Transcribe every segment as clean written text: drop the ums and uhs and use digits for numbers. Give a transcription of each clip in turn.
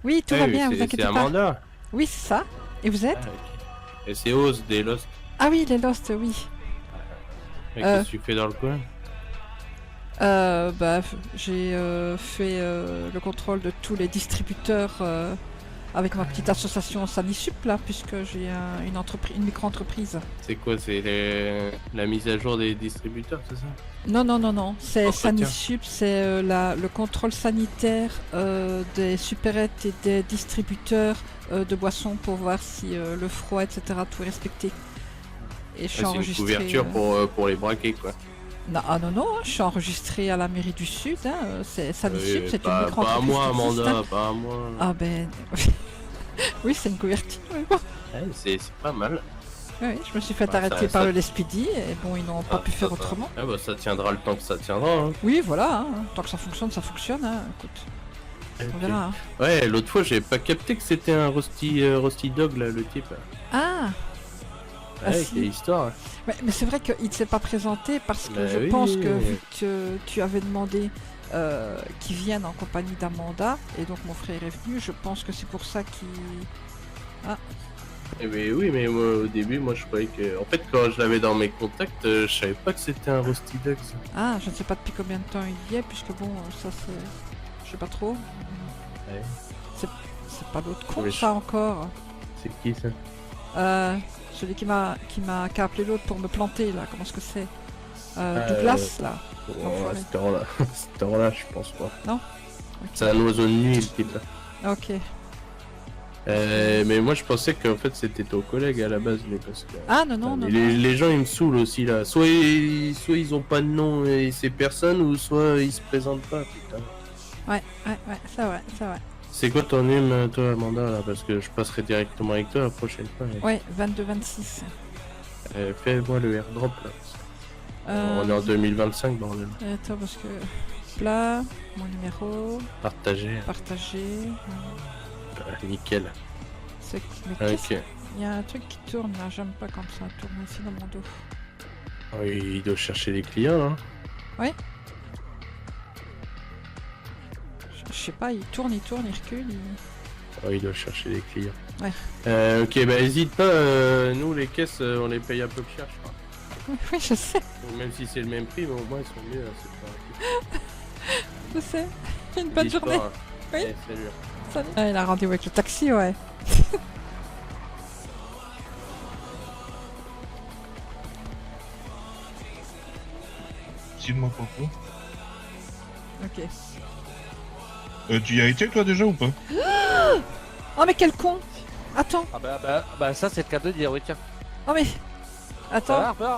Oui, tout va bien, vous C'est inquiétez pas. Amanda. Oui, c'est ça. Et vous êtes? Ah, ok. Et c'est Oz des Lost. Ah oui, les Lost, oui. Et qu'est-ce que tu fais dans le coin? Bah, j'ai fait le contrôle de tous les distributeurs avec ma petite association Sanisup là, puisque j'ai une micro-entreprise. C'est quoi? C'est la mise à jour des distributeurs, c'est ça? Non, non, non, non. C'est Entretien. Sanisup, c'est le contrôle sanitaire des supérettes et des distributeurs de boissons pour voir si le froid, etc., tout est respecté. Et je suis C'est une enregistrée. couverture pour les braquer, quoi. Non, ah non, non, je suis enregistrée à la mairie du Sud. Hein. C'est Sanisup, c'est une Pas à micro-entreprise. moi, qui existe, Amanda, hein. pas à moi. Ah ben. Oui, c'est une couverture. Mais bon. Ouais, c'est pas mal. Oui, je me suis fait Ouais, arrêter ça- par ça- le LSPD et bon, ils n'ont pas pu faire autrement. Ah bah ça tiendra le temps que ça tiendra. Hein. Oui, voilà, hein. Tant que ça fonctionne, ça fonctionne. Hein. Écoute, on Ok. verra. Hein. Ouais, l'autre fois j'ai pas capté que c'était un Rusty Dog là, le type. Ah, Ah, Ouais, si. quelle histoire. mais c'est vrai qu'il ne s'est pas présenté parce que Bah je oui. pense que vu que tu avais demandé qu'il vienne en compagnie d'Amanda et donc mon frère est venu, je pense que c'est pour ça qu'il. Eh ben oui, mais moi au début, moi je croyais que. En fait, quand je l'avais dans mes contacts, je savais pas que c'était un Rusty Dog. Ça. Ah, je ne sais pas depuis combien de temps il y est, puisque bon, ça c'est. Je sais pas trop. Ouais. C'est pas l'autre con, Mais ça encore. C'est qui ça? Celui qui a appelé l'autre pour me planter là, comment est-ce que c'est Douglas là. Oh, à cette heure-là, cette heure-là, je pense pas. Non. Ok. C'est un oiseau de nuit, le type là. Ok. Mais moi je pensais qu'en fait c'était ton collègue à la base, mais parce que. Ah non, non, non. Les gens ils me saoulent aussi là. Soit ils ont pas de nom et c'est personne, ou soit ils se présentent pas. Putain. Ouais, c'est vrai, c'est vrai. C'est quoi ton nom, toi, Amanda, là? Parce que je passerai directement avec toi la prochaine fois. Ouais, 22-26. Fais-moi le airdrop là. On est en 2025, bordel. Attends, parce que. Plat, mon numéro, Partagé. partagé. Nickel. C'est. Mais qu'est-ce Ok. Il y a un truc qui tourne là, j'aime pas quand ça tourne ici dans mon dos. Oui, il doit chercher des clients là. Je sais pas, il tourne, il recule. Oh, il doit chercher des clients. Ouais. Ok, bah hésite pas, nous les caisses on les paye un peu cher, je crois. Oui, je sais, Même si c'est le même prix, mais au moins ils sont mieux. Hein, je sais. Une c'est bonne l'histoire, journée. hein. Oui. Eh, salut. Salut. Ah, il a rendez-vous avec le taxi, ouais. Dis-moi pourquoi. Ok. Tu y as été toi déjà ou pas? Oh, mais quel con! Attends, Bah ça c'est le cadeau de dire oui tiens. oh mais. Ça va Attends, Harper?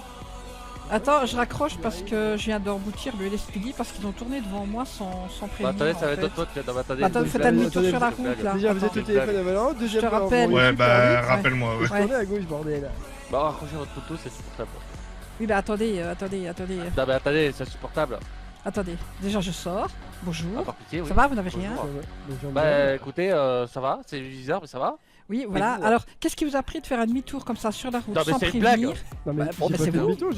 attends, je raccroche parce que je viens d'emboutir le LSPD parce qu'ils ont tourné devant moi sans Bah prévenir. attendez, ça va en être fait. d'autres fois que attendez. Attends, faites un demi-tour sur la route là. Déjà, vous êtes Attends. au téléphone à Valorant. Deuxième Je te fois, rappelle. vous Ouais, roulez bah super vite. rappelle-moi, ouais. Ouais. Tournez à gauche, bordel. Bah raccrochez votre couteau, c'est supportable. Oui, bah attendez. Non mais attendez, c'est insupportable. Attendez. Déjà, je sors. Bonjour. Par pitié, oui. Ça va, vous n'avez rien? Bonjour. Les gens Bah bien. écoutez, ça va, c'est bizarre mais ça va. Oui, voilà. vous, Alors, qu'est-ce qui vous a pris de faire un demi-tour comme ça sur la route Non, mais sans c'est une prévenir? blague. Non, mais Bah, bon, j'ai mais pas c'est fait vous. demi-tour,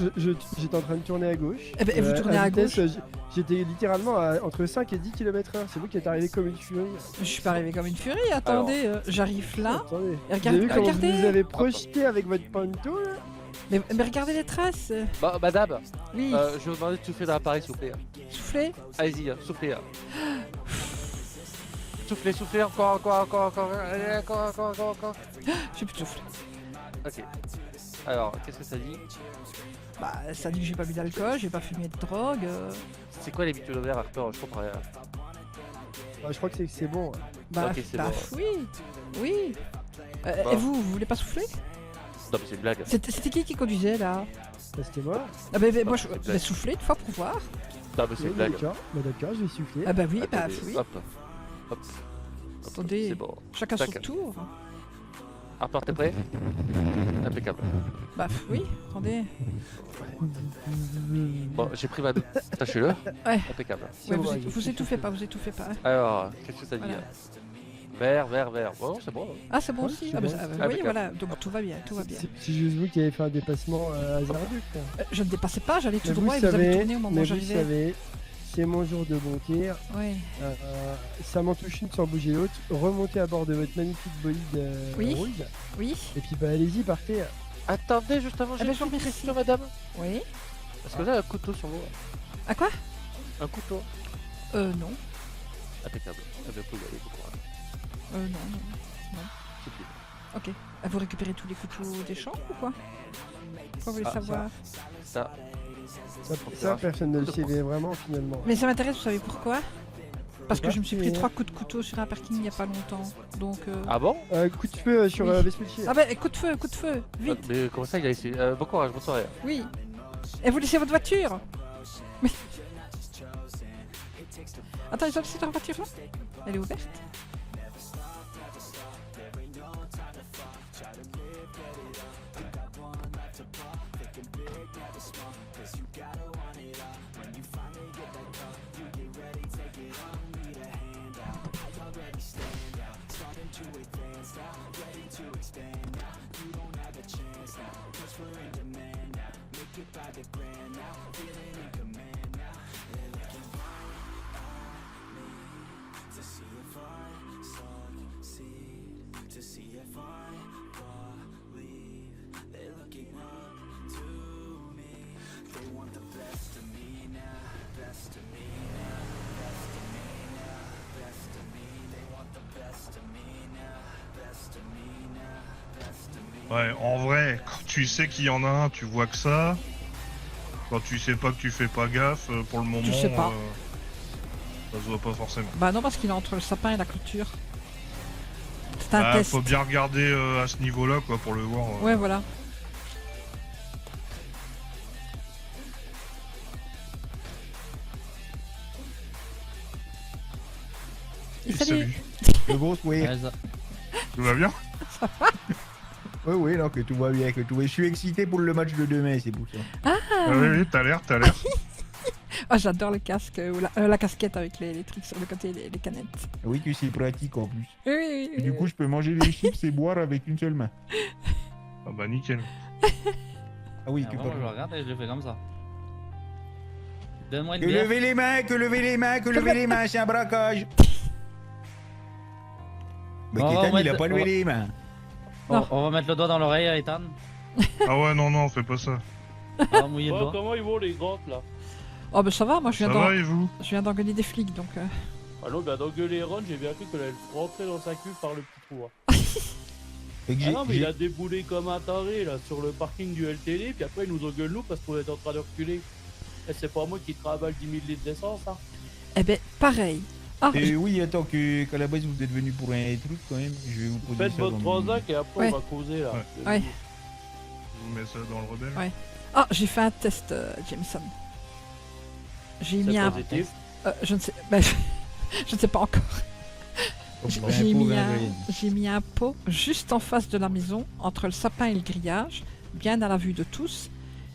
j'étais en train de tourner à gauche. Eh ben, vous tournez à vitesse, gauche. J'étais littéralement entre 5 et 10 km/h. C'est vous qui êtes arrivé comme une furie. Je suis pas arrivé comme une furie. Attendez, j'arrive là. Attendez. Et Vous avez vu comment regardez. vous nous avez projeté avec votre panto là? Mais regardez les traces. Bah madame, Oui, je vais vous demander de souffler dans l'appareil s'il vous plaît. soufflez. Allez-y, soufflez. Soufflez, encore, allez, encore. J'ai plus de souffle. Ok. Alors, qu'est-ce que ça dit? Bah, ça dit que j'ai pas bu d'alcool, j'ai pas fumé de drogue. C'est quoi les habitudes d'horaire Harper? Je comprends rien. Je crois que c'est bon. Ouais. Bah, Ok, c'est bah bon. oui. Bon. Et vous voulez pas souffler? Non mais c'est une blague. C'était qui conduisait là? Ça, c'était moi. Ah bah, moi je c'est une vais blague. souffler une fois pour voir. Non mais c'est Oui, une blague. d'accord, bah, d'accord, je vais souffler. Ah bah oui, bah Attendez, oui. Hop. Hop. Attendez. C'est bon. Chacun Tac. son tour. Harper, t'es prêt? Impeccable. Bah oui, attendez. Bon, j'ai pris ma douche, sachez-le. Ouais. Impeccable. Ouais, bon, vous étouffez pas, vous étouffez pas. Alors, qu'est-ce que ça dit? Voilà. Vert. Bon, c'est bon. Ah c'est bon Ouais, aussi. c'est Ah, bah, bon. vous voyez, Impeccable. voilà, donc tout va bien, tout va bien. C'est juste vous qui avez fait un dépassement hasardeux. Quoi. Je ne dépassais pas, j'allais tout Mais droit et vous avez tourné au moment où mais vous j'arrivais. savez, c'est mon jour de bonté. Oui. Ça m'en touche une sans bouger l'autre. Remontez à bord de votre magnifique bolide Oui. rouge. Oui. Et puis bah allez-y, partez. Attendez, juste avant, j'ai ben, une je vous petite remercie. question, madame. Oui. Est-ce que vous avez un couteau sur vous? À quoi? Un couteau? Non. Impeccable. Eh bien, vous pouvez y aller, bon courage. Non. C'est bien. Ok. Vous récupérez tous les couteaux des champs ou quoi? Pourquoi vous voulez savoir? Ça, Ça, personne ne le sait vraiment finalement. Mais ça m'intéresse, vous savez pourquoi? Parce que Pourquoi je me suis pris 3 coups de couteau sur un parking il n'y a pas longtemps. Donc. Ah bon? Coup de feu sur Oui. Vespucci. Ah bah coup de feu, vite. Mais comment ça, il a ici? Bon courage, bonne soirée. Oui. Et vous laissez votre voiture? Mais... Attends, ils ont laissé leur voiture là? Elle est ouverte? Ouais, en vrai, quand tu sais qu'il y en a un, tu vois que ça. Quand tu sais pas que tu fais pas gaffe, pour le moment, sais pas. ça se voit pas forcément. Bah non, parce qu'il est entre le sapin et la clôture. C'est un Bah, test. faut bien regarder à ce niveau-là, quoi, pour le voir. Ouais, voilà. Et salut. Le gros, oui. Tout va bien? Oui, oui, non, que tout va bien, que tout va. Je suis excité pour le match de demain, c'est pour ça. Oui, t'as l'air. Oh, j'adore le casque, ou la casquette avec les trucs sur le côté, les canettes. Oui, que c'est pratique en plus. Oui. Et du coup, je peux manger les chips et boire avec une seule main. Ah bah nickel. Ah oui, Ah, que moi, pas. je le regarde et je le fais comme ça. Donne-moi une Que bière. levez les mains, que levez les mains, que levez les mains, c'est un braquage. Mais On va Kétan, il a mettre- pas levé les mains. On va mettre le doigt dans l'oreille à Ethan. Ah ouais, non, fais pas ça. On va mouiller le doigt. Comment ils vont les grottes là? Oh, bah ça va, moi Ça va et vous? je viens d'engueuler des flics donc. Ah non, bah d'engueuler Ron, j'ai bien cru qu'elle allait rentrer dans sa cuve par le petit trou. Fait que Ah non, mais il j'ai- a déboulé comme un taré là sur le parking du LTD, puis après il nous engueule nous parce qu'on est en train de reculer. Et c'est pas moi qui travaille 10 000 litres d'essence, hein. Eh ben, pareil. Ah, oui, attends, qu'à la base vous êtes venu pour un truc quand même. Je vais vous poser Faites ça votre dans le- transac et après Ouais. on va causer là. Ouais. Je vous mets ça dans le rebelle. Ouais. Ah, j'ai fait un test, Jameson. J'ai mis C'est un. positif. Je ne sais. Bah, je ne sais pas encore. Pour un J'ai pot mis, Valériane. j'ai mis un pot juste en face de la maison, entre le sapin et le grillage, bien à la vue de tous.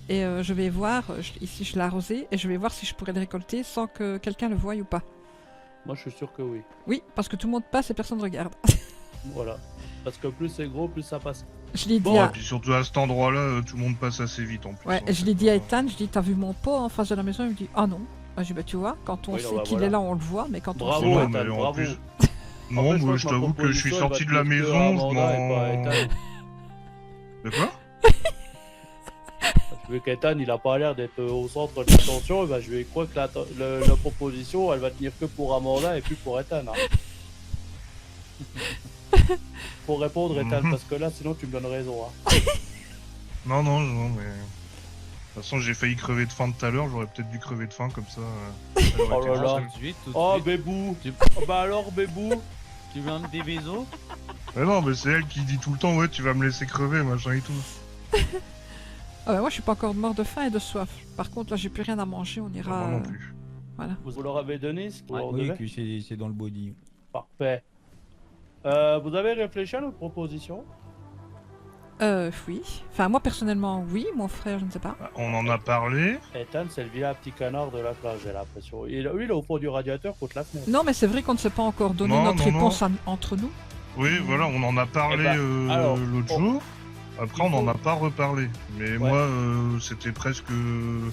Et je vais voir, ici je l'ai arrosé, et je vais voir si je pourrais le récolter sans que quelqu'un le voie ou pas. Moi je suis sûr que oui. Oui, parce que tout le monde passe et personne ne regarde. Voilà. Parce que plus c'est gros, plus ça passe. Je l'ai dit, Bon, Et à... puis surtout à cet endroit-là, tout le monde passe assez vite en plus. ouais, hein, je l'ai c'est dit à pas- Ethan, je dis t'as vu mon pot en face de la maison? Il me dit ah non. Ah, je dis bah tu vois, quand on Oui, sait non, bah, qu'il voilà. est là on le voit, mais quand Bravo, on Non, sait... Ethan, mais en bravo. plus- En Non, fait, moi crois je que ma t'avoue que je suis proposition, sorti elle de la va tenir que à maison, je Amanda et pas à m'en... Ethan. De quoi? Vu qu'Ethan il a pas l'air d'être au centre de l'attention, et ben je vais croire que la proposition elle va tenir que pour Amanda et plus pour Ethan. Hein. Faut répondre Ethan parce que là sinon tu me donnes raison. Hein. Non, mais... De toute façon, j'ai failli crever de faim tout à l'heure, j'aurais peut-être dû crever de faim comme ça. Ça aurait Oh été là là. génial. Tout de suite, tout de Oh suite. Bébou Tu- Oh, bah alors Bébou Tu veux un des bisous? Mais non, mais c'est elle qui dit tout le temps, ouais, tu vas me laisser crever, machin et tout. Ah bah moi je suis pas encore mort de faim et de soif. Par contre là j'ai plus rien à manger, on ira... Moi non plus. Vous leur avez donné ce qu'on leur Oui, devait? que c'est dans le body. Parfait. Vous avez réfléchi à notre proposition? Oui. Enfin moi personnellement oui, mon frère je ne sais pas. Ah, on en a parlé. Ethan c'est le vilain petit canard de la classe j'ai l'impression. Lui il est au fond du radiateur contre la fenêtre. Non mais c'est vrai qu'on ne s'est pas encore donné Non, notre non, réponse entre nous. Oui, voilà, on en a parlé Eh ben, alors, l'autre on- jour. Après, on n'en a pas reparlé. Mais moi, c'était presque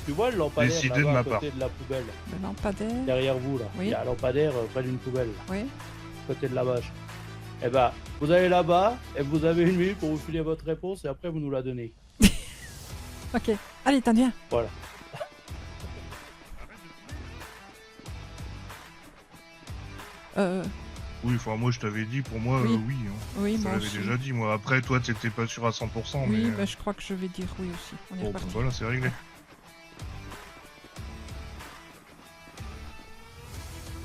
Tu vois le lampadaire décidé de là-bas ma à part. côté de la poubelle, Le lampadaire. derrière vous là. Oui. Il y a un lampadaire près d'une poubelle, Oui. à côté de la bâche. Eh ben, vous allez là-bas et vous avez une minute pour vous filer votre réponse et après vous nous la donnez. Ok. Allez, t'en viens. Voilà. Oui, enfin, moi, je t'avais dit, pour moi, Oui. oui. Hein. Oui, Je moi l'avais aussi. déjà dit, moi. Après, toi, t'étais pas sûr à 100%, Oui, mais... mais je crois que je vais dire oui aussi. On est Bon, bah, reparti. voilà, c'est réglé.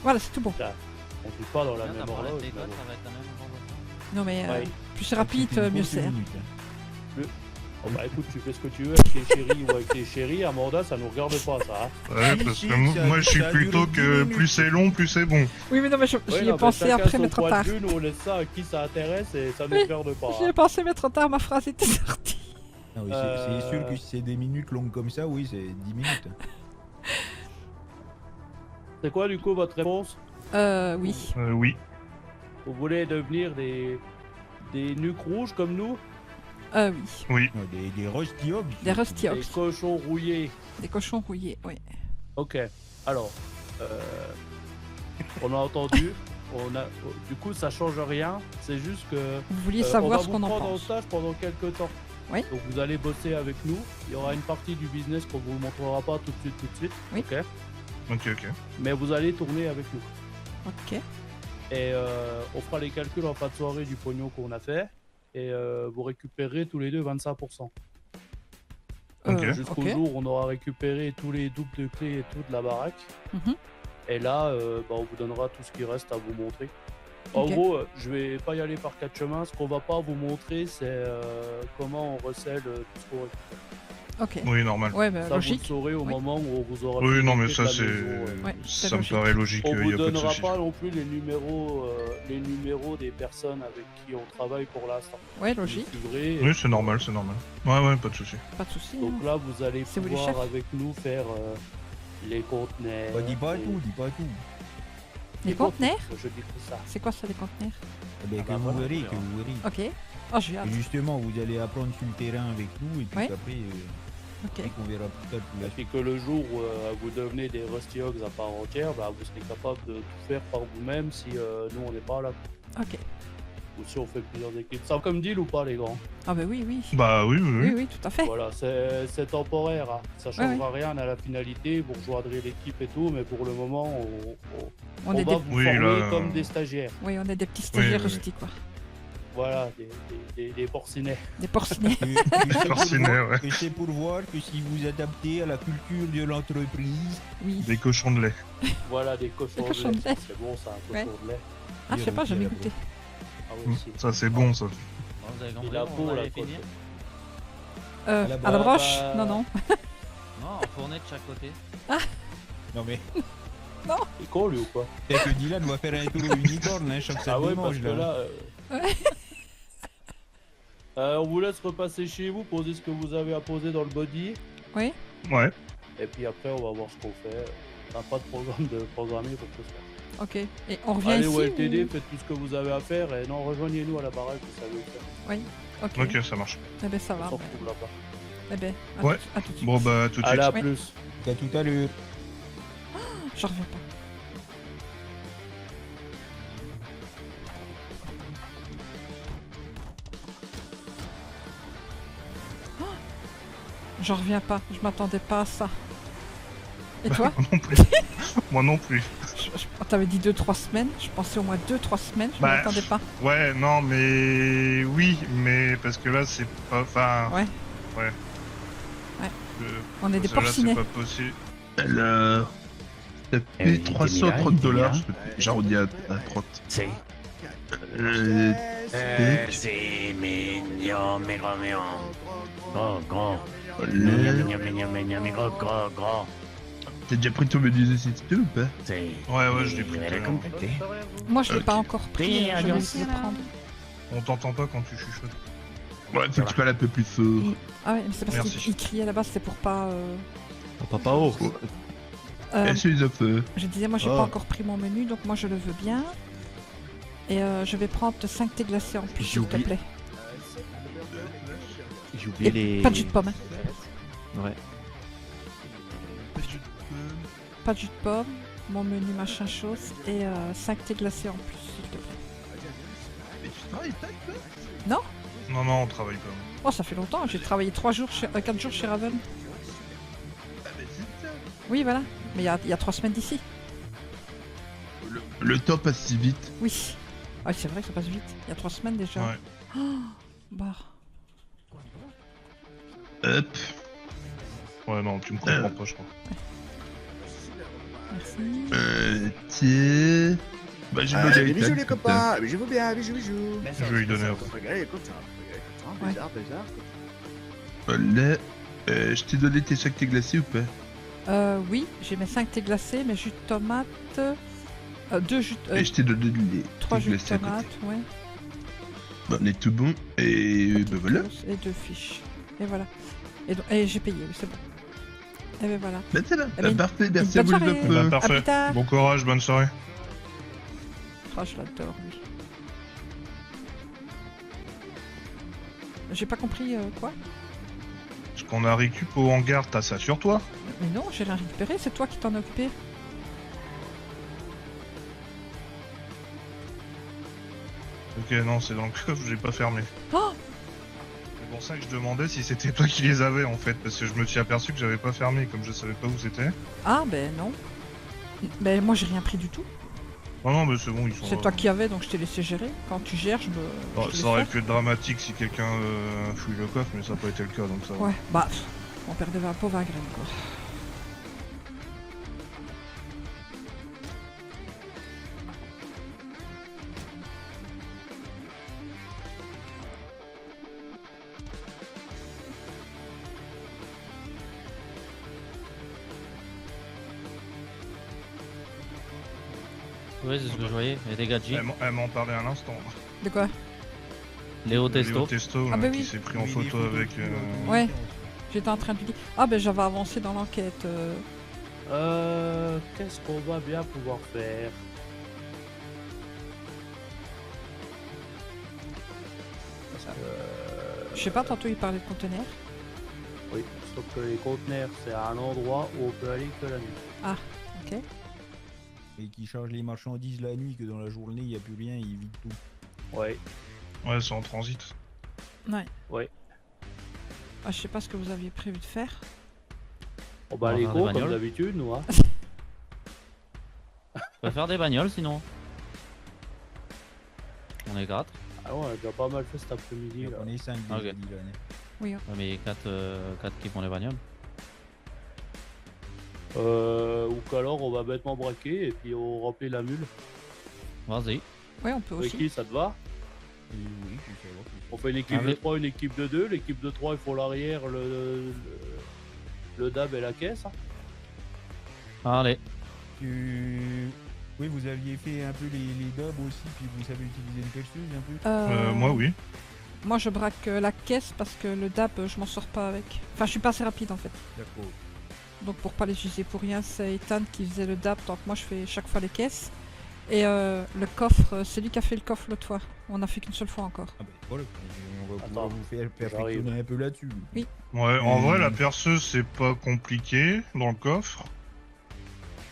Voilà, c'est tout bon. On ne pas dans la Bien, même t'as parlé de horloge. tes mais gosses, bon. ça va être la même horloge. Non mais Ouais. plus c'est rapide, mieux c'est. hein. Oh, bah écoute, tu fais ce que tu veux avec tes chéris ou avec tes chéris, Amanda, ça nous regarde pas ça. Hein. Ouais, Si, parce si, que ça- moi, je suis ça a plutôt duré que 10 minutes. plus c'est long, plus c'est bon. Oui mais non mais j'y Ouais, ai non, mais pensé chacun après son mais trop point tard. de vue, nous on laisse ça à qui ça intéresse et ça nous Oui, regarde pas. J'y ai Hein. pensé mais trop tard, ma phrase était sortie. Ah oui, c'est sûr que si c'est des minutes longues comme ça, oui, c'est 10 minutes. C'est quoi du coup votre réponse? Oui. Oui. Vous voulez devenir des nuques rouges comme nous? Oui. Oui. Non, des rusty hogs. Des rusty Des hogs. cochons rouillés. Des cochons rouillés, oui. Ok, alors, on a entendu, du coup ça change rien, c'est juste que Vous vouliez on savoir va ce vous qu'on en prendre en pense. stage pendant quelques temps. Oui. Donc vous allez bosser avec nous, il y aura une partie du business qu'on vous montrera pas tout de suite, Oui. ok, Ok. mais vous allez tourner avec nous. Ok. Et on fera les calculs en fin de soirée du pognon qu'on a fait, et vous récupérerez tous les deux 25%. Ok. Jusqu'au ok. jour où on aura récupéré tous les doubles de clés et tout de la baraque. Mhm. Et là, bah, on vous donnera tout ce qui reste à vous montrer. En Ok. gros, je vais pas y aller par quatre chemins. Ce qu'on va pas vous montrer, c'est comment on recèle tout ce qu'on récupère. Ok. Oui, normal. Ouais, bah, Ça, vous le logique. saurez au Oui. moment où on vous aura. Oui, fait non, les mais clés ça, de la c'est... maison, Ouais, c'est Ça me logique. paraît logique, On il vous n'y a pas de donnera souci. pas non plus les numéros des personnes avec qui on travaille pour l'instant. Ouais, Vous logique. suivrez, et Oui, c'est normal, c'est normal. Ouais, pas de souci. Pas de soucis. donc hein. là, vous allez C'est vous les pouvoir chefs. avec nous faire les conteneurs. Bah, dis pas et- tout, dis pas tout. Les conteneurs? Je dis tout ça. C'est quoi ça, les conteneurs? Eh ben, Ah que bah, vous voilà, verrez, on que vous verrez. Ok. Oh, j'ai hâte. Et justement, vous allez apprendre sur le terrain avec nous, et puis Ouais. après, Ok. dès qu'on verra plus tard tout la Et puis que le jour où vous devenez des Rusty Hogs à part entière, bah, vous serez capable de tout faire par vous-même si nous on n'est pas là. Ok. Ou si on fait plusieurs équipes. Ça comme deal ou pas les grands? Ah bah oui, oui. Bah oui. Oui, oui, tout à fait. Voilà, c'est temporaire. Hein. Ça changera rien à la finalité, vous rejoindrez l'équipe et tout, mais pour le moment on On est va des... vous Oui, former là, comme des stagiaires. Oui, on est des petits stagiaires oui. rustis, quoi. Voilà, des porcinets. Des porcinets. Porcinet, ouais. Et c'est pour voir que si vous adaptez à la culture de l'entreprise, Oui. Des cochons de lait. Voilà, des cochons cochons de de lait. lait. C'est bon ça, un Ouais. cochon de lait. Ah, je sais pas, j'ai jamais goûté. Ah oui, si. Ça, c'est bon, ça. Bon, vous avez Il compris, a on beau va la aller côte. finir. À la la broche? bah- Non, non. Non, en fournée de chaque côté. non mais, C'est con lui ou quoi? peut-être que Dylan va faire un tour au unicorn, hein, chaque Ah samedi ouais, parce dimanche, que là. là. On vous laisse repasser chez vous, poser ce que vous avez à poser dans le body, Oui. Ouais. et puis après on va voir ce qu'on fait. On n'a pas de programme de programmer pour ce soir. Ok. Et on revient Allez ici au LTD, ou... faites tout ce que vous avez à faire, et non, rejoignez-nous à la baraque, vous savez où faire. Ok. Ok, ça marche. Eh ben ça On va. s'en ben. retrouve là-bas. Eh ben, Ouais. à tout de suite. Bon, bah, tout de Allez, suite. à Oui. plus. À tout à l'heure. Je reviens pas. Oh, j'en reviens pas, je m'attendais pas à ça. Et toi? Moi non plus. Moi non plus. T'avais dit 2-3 semaines, je pensais au moins 2-3 semaines, je Bah, m'attendais pas. Ouais, non, mais... Oui, mais parce que là, c'est pas... Enfin... Ouais. Ouais. Ouais. Euh, On est des parce que là, porcinets. c'est pas possible. Alors, t'as payé 330 $, j'arrondis à 30. C'est c'est mignon, mignon. Gros. Gros. T'as déjà pris ton menu nécessité ou pas? C'est. Ouais, je l'ai pris tout à l'heure. Moi je l'ai Ok. pas encore pris, Pris, je vais alors. essayer de prendre. On t'entend pas quand tu chuchotes. Ouais, faut que tu parles un peu plus fort. Ah ouais, mais c'est parce Merci. qu'il criait là-bas, c'était pour pas... Papa haut. Est-ce les offres? Je disais, moi j'ai Oh. pas encore pris mon menu, donc moi je le veux bien. Et je vais prendre 5 thés glacés en plus, J'ai s'il te oublié. plaît. J'ai oublié les. Pas de jus de pomme, hein. Ouais. Pas de jus de pomme, mon menu machin chose et 5 thés glacés en plus, s'il te plaît. Mais tu travailles pas, toi Non, non, on travaille pas. Oh, ça fait longtemps, j'ai travaillé 4 jours chez Raven. Ah, mais c'est ça. Oui, voilà, mais il y a 3 semaines d'ici. Le temps passe si vite. Oui. Ah, c'est vrai que ça passe vite, il y a 3 semaines déjà. Ouais. Oh, bah. Hop. Ouais, non, tu me comprends pas, je crois. Merci. Tiens. Bah, j'ai modéré Bisous Ethan, les comme copains, bisous bien, bisous. Je vais lui donner un peu. Ouais. Voilà. Je t'ai donné tes sacs glacés ou pas? Oui, j'ai mes 5 thés glacés, mes jus de tomate, 2 jus de... Et je t'ai donné les 3 thés jus de glacés à côté. tomate, ouais. Bon, on est tout bon. Et bah voilà. Et 2 fiches. Et voilà. Et j'ai payé, oui, c'est bon. Et ben voilà. Bah c'est là. Eh ben, Parfait, merci à bonne vous les soirée. copains. Bah, À plus parfait. tard. Bon courage, bonne soirée. Oh, je l'adore, lui. J'ai pas compris quoi. Ce qu'on a récup au hangar, t'as ça sur toi? Mais non, j'ai rien récupéré, c'est toi qui t'en as occupé. Ok, non, c'est dans le coffre, j'ai pas fermé. Oh, C'est pour ça que je demandais si c'était toi qui les avais en fait, parce que je me suis aperçu que j'avais pas fermé, comme je savais pas où c'était. ah ben non. Ben moi j'ai rien pris du tout. Non, non, mais c'est bon, ils sont. C'est toi qui avais, donc je t'ai laissé gérer. Quand tu gères, je me... Bon, je te laisse ça aurait faire. pu être dramatique si quelqu'un fouille le coffre, mais ça n'a pas été le cas, donc ça va. Ouais, bah, on perdait un pauvre à graine, quoi. Ouais, c'est ce que je voyais. Les dégâts de J. Elle m'en parlait à l'instant. De quoi? Léo Léo Testo. Testo, Ah là, bah qui oui. s'est pris en photo avec. Ouais. J'étais en train de lui dire... Ah ben j'avais avancé dans l'enquête. Qu'est-ce qu'on va bien pouvoir faire? Parce que, Je sais pas, tantôt il parlait de conteneurs. oui, sauf que les conteneurs, c'est à un endroit où on peut aller que la nuit. Ok. Et qui charge les marchandises la nuit, que dans la journée, il n'y a plus rien, il vide tout. Ouais. Ouais, c'est en transit. Ouais. Ouais. Ah, je sais pas ce que vous aviez prévu de faire. On bat On va les faire cons des comme bagnoles. d'habitude, nous, hein. On va faire des bagnoles sinon. On est 4. Ah ouais, on a déjà pas mal fait cet après-midi, là. On est 5 Ok. déjà, Dylan. Oui, hein. Mais 4 qui font les bagnoles. Ou qu'alors on va bêtement braquer et puis on remplit la mule. Vas-y. Ouais, on peut aussi. Ricky, ça te va? Oui, je sais pas. On fait une équipe Ah, de mais- 3, une équipe de 2. L'équipe de 3, il faut l'arrière, le dab et la caisse. Hein. Allez. Oui, vous aviez fait un peu les dobs aussi, puis vous savez utiliser une perceuse un peu. Moi, oui. Moi, je braque la caisse parce que le DAP, je m'en sors pas avec. Enfin, je suis pas assez rapide en fait. D'accord. Donc, pour pas les utiliser pour rien, c'est Ethan qui faisait le DAP. Donc, moi, je fais chaque fois les caisses. Et le coffre, c'est lui qui a fait le coffre l'autre fois. On a fait qu'une seule fois encore. Ah bah voilà, on va Attends, pouvoir vous faire perfectionner j'arrive. un peu là-dessus. Ouais, en vrai, la perceuse, c'est pas compliqué dans le coffre.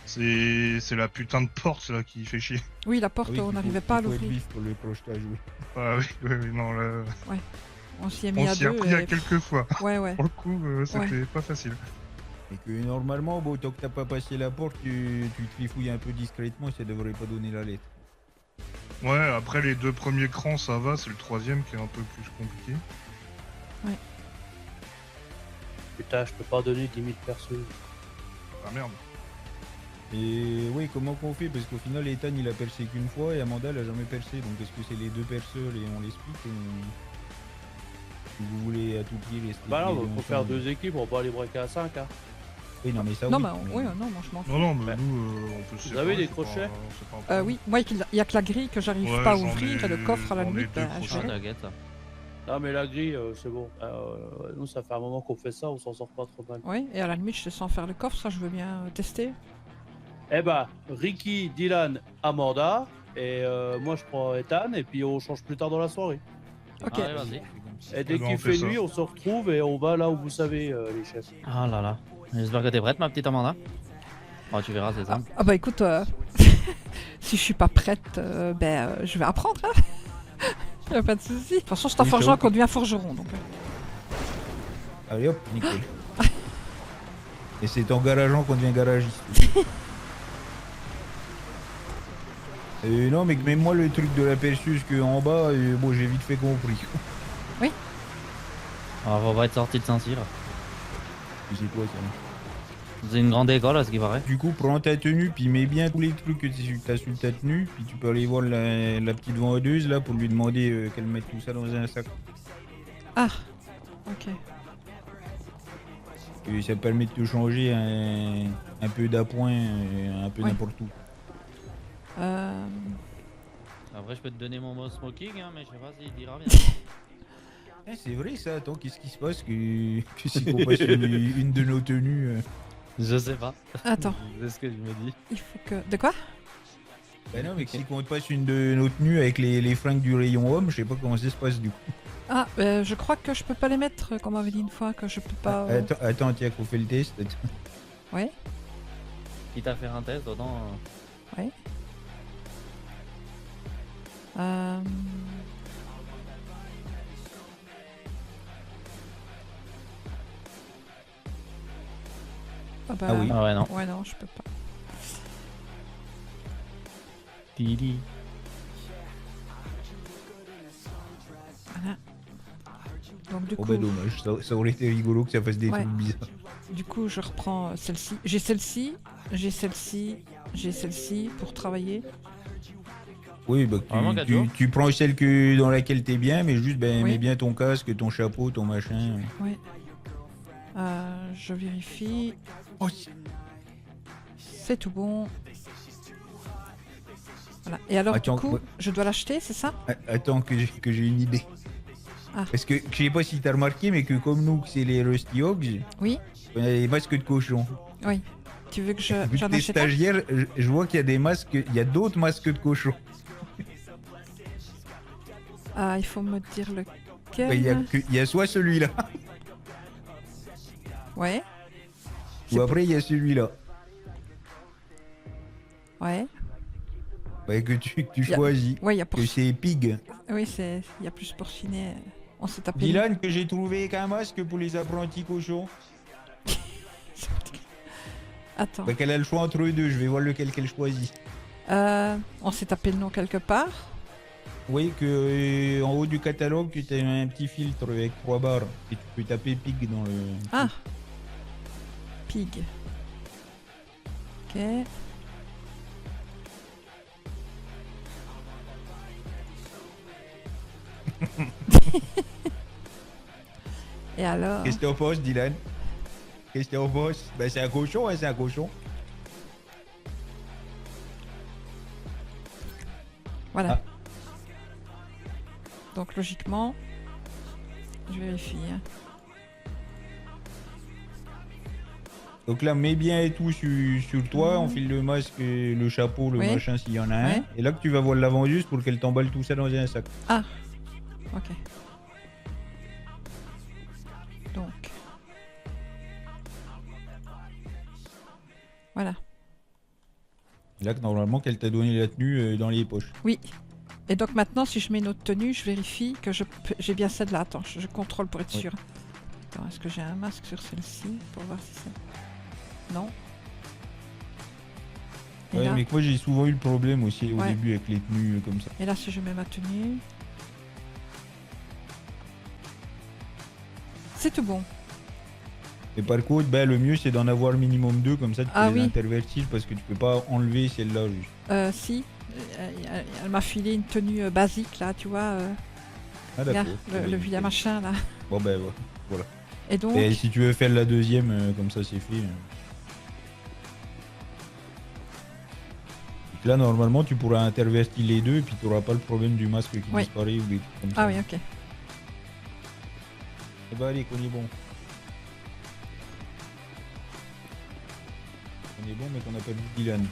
C'est la putain de porte là qui fait chier. Oui, la porte, Ah oui, on il n'arrivait faut- pas à il faut être l'ouvrir. vif pour le crochetage, oui. Ah oui, oui, oui, non, là, On s'y est mis on à s'y a deux. pris à et- quelques fois. Ouais, ouais. Pour le coup, c'était pas facile. Et que normalement, bon, tant que t'as pas passé la porte, tu trifouilles un peu discrètement, ça devrait pas donner la lettre. Ouais, après les deux premiers crans, ça va, c'est le troisième qui est un peu plus compliqué. Putain, je peux pas donner 10 000 perceuses. Ah merde. Et oui, comment qu'on fait? Parce qu'au final, Ethan il a percé qu'une fois et Amanda elle a jamais percé. Donc est-ce que c'est les deux perceurs et on les split ou vous voulez à tout pied les split? Bah non, les deux faut faire ensemble? 2 équipes, on va les braquer à 5. Hein. Oui, non, mais ça Non, oui. bah, mais- oui, non, moi je m'en fous. Non, non, mais Ouais. nous, on peut se Vous avez séparer, des c'est pas- crochets c'est pas un problème. Oui, moi, il y a que la grille que j'arrive Ouais, pas à j'en ouvrir ai- et le coffre à la j'en ai limite, deux bah, crochets. je Ah, verrai. t'inquiète. Non, mais la grille, c'est bon. Nous, ça fait un moment qu'on fait ça, on s'en sort pas trop mal. Oui, et à la limite, je te sens faire le coffre, ça je veux bien tester. Eh bah, Ricky, Dylan, Amanda, et moi je prends Ethan, et puis on change plus tard dans la soirée. Ok. Allez, vas-y. Et dès ben, on qu'il fait fait ça. nuit, on se retrouve et on va là où vous savez, les chefs. Ah là là. J'espère que t'es prête, ma petite Amanda. Oh, tu verras, c'est Ah, simple. ah bah écoute, si je suis pas prête, je vais apprendre. Hein. Y a pas de souci. De toute façon, c'est en Oui, forgeant c'est qu'on devient forgeron. Donc. Allez hop, nickel. Et c'est en garageant qu'on devient garagiste. Non, mais même moi, le truc de la perceuse qu'en bas, bon, j'ai vite fait compris. Ah, on va être sorti de Saint-Cyr. C'est quoi ça? C'est une grande école, à ce qui paraît. Du coup, prends ta tenue, puis mets bien tous les trucs que tu as sur ta tenue, puis tu peux aller voir la petite vendeuse là pour lui demander qu'elle mette tout ça dans un sac. Ah, ok. Et ça permet de te changer un peu d'appoint, un peu Ouais. n'importe où. Après, je peux te donner mon mot smoking, hein, mais je sais pas s'il dira bien. Ah, c'est vrai ça, attends, qu'est-ce qui se passe que si on passe une de nos tenues Je sais pas. Attends, C'est ce que je me dis. il faut que. De quoi? Bah non, mais si on passe une de nos tenues avec les fringues du rayon homme, je sais pas comment ça se passe du coup. Ah, je crois que je peux pas les mettre, comme on m'avait dit une fois, que je peux pas. Attends, tiens, qu'on fait le test. Ouais. Quitte à faire un test, autant. Euh... Ah bah. Ah oui. Ah ouais, non. Ouais, non, je peux pas. Tili. Voilà. Donc du Oh coup, bah dommage, ça aurait été rigolo que ça fasse des Ouais. trucs bizarres. du coup, je reprends celle-ci. J'ai celle-ci, j'ai celle-ci, j'ai celle-ci pour travailler. Oui, bah Vraiment, Gadjo. tu prends celle dans laquelle t'es bien, mais juste ben, Oui. mets bien ton casque, ton chapeau, ton machin. Ouais. Je vérifie. Oh, C'est tout bon. Voilà. Et alors, Attends, du coup, ouais. je dois l'acheter, c'est ça? Attends que j'ai une idée. Ah. Parce que je sais pas si t'as remarqué, mais que comme nous, c'est les Rusty Hogs, Oui. on a des masques de cochon. Oui. Tu veux que Vu que j'en t'es achète un? stagiaire, je vois qu'il y a des masques, il y a d'autres masques de cochon. Ah, il faut me dire Bah, lequel. il y a soit celui-là, Ouais. ou C'est après il y a celui-là. Ouais. Bah, que tu Y a- choisis. Ouais, il y a pour. Que c'est Pig. Oui, il y a plus porciné. On s'est tapé. Dylan, que j'ai trouvé qu'un masque pour les apprentis cochons. Attends. Bah, qu'elle a le choix entre eux deux, je vais voir lequel qu'elle choisit. On s'est tapé le nom quelque part. Oui, que en haut du catalogue, tu as un petit filtre avec 3 barres. Et tu peux taper Pig dans le. Ah. Pig. Ok. Et alors? Qu'est-ce que t'en penses, Dylan? Qu'est-ce que t'en penses? Bah, c'est un cochon, hein, c'est un cochon. Voilà. Ah. Donc logiquement, je vérifie. Hein. Donc là, mets bien et tout sur toi, on file le masque, le chapeau, le Oui. machin s'il y en a un. Ouais. Et là que tu vas voir la vendeuse pour qu'elle t'emballe tout ça dans un sac. Ok. Donc. Voilà. Et là que normalement qu'elle t'a donné la tenue dans les poches. Oui. Et donc maintenant, si je mets une autre tenue, je vérifie que j'ai bien celle-là. Attends, je contrôle pour être Oui. sûr. Attends, est-ce que j'ai un masque sur celle-ci pour voir si c'est... Non. Et, Ouais, là, mais moi j'ai souvent eu le problème aussi au Ouais. début avec les tenues comme ça. et là, si je mets ma tenue... C'est tout bon. Et par contre, ben, le mieux c'est d'en avoir minimum 2, comme ça tu peux Ah les oui. intervertir parce que tu peux pas enlever celle-là juste. Si. Elle m'a filé une tenue basique, là, tu vois. Ah Regarde, d'accord. le vilain machin, là. Bon ben ouais. Et donc... Et si tu veux faire la deuxième, comme ça c'est fait. Donc là normalement tu pourras intervertir les deux et puis tu n'auras pas le problème du masque qui Oui. disparaît ou des trucs comme ça. Ah oui, ok. Et bah allez, qu'on est bon. On est bon mais qu'on n'a pas vu Dylan.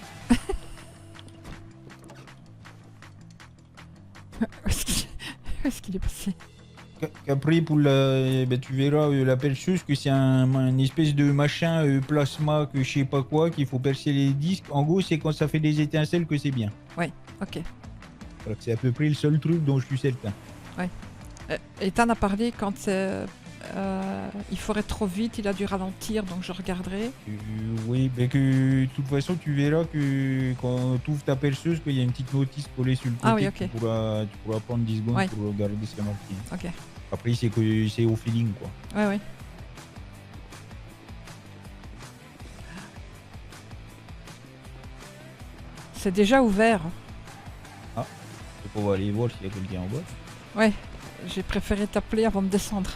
Où est-ce qu'il est passé? qu'après, pour tu verras la perceuse que c'est un espèce de machin plasma que je sais pas quoi, qu'il faut percer les disques. En gros, c'est quand ça fait des étincelles que c'est bien. Ok. Voilà, c'est à peu près le seul truc dont je suis certain. Ethan a parlé quand il ferait trop vite, il a dû ralentir, donc je regarderai. Oui, mais que de toute façon, tu verras que quand tu ouvres ta perceuse, qu'il y a une petite notice collée sur le côté. Ah oui, ok. Tu pourras prendre 10 secondes Ouais. pour regarder ce qu'il y a marqué. Ok. Après, c'est au feeling, quoi. Ouais. C'est déjà ouvert. On va aller voir s'il y a quelqu'un en bas. Ouais. J'ai préféré t'appeler avant de descendre.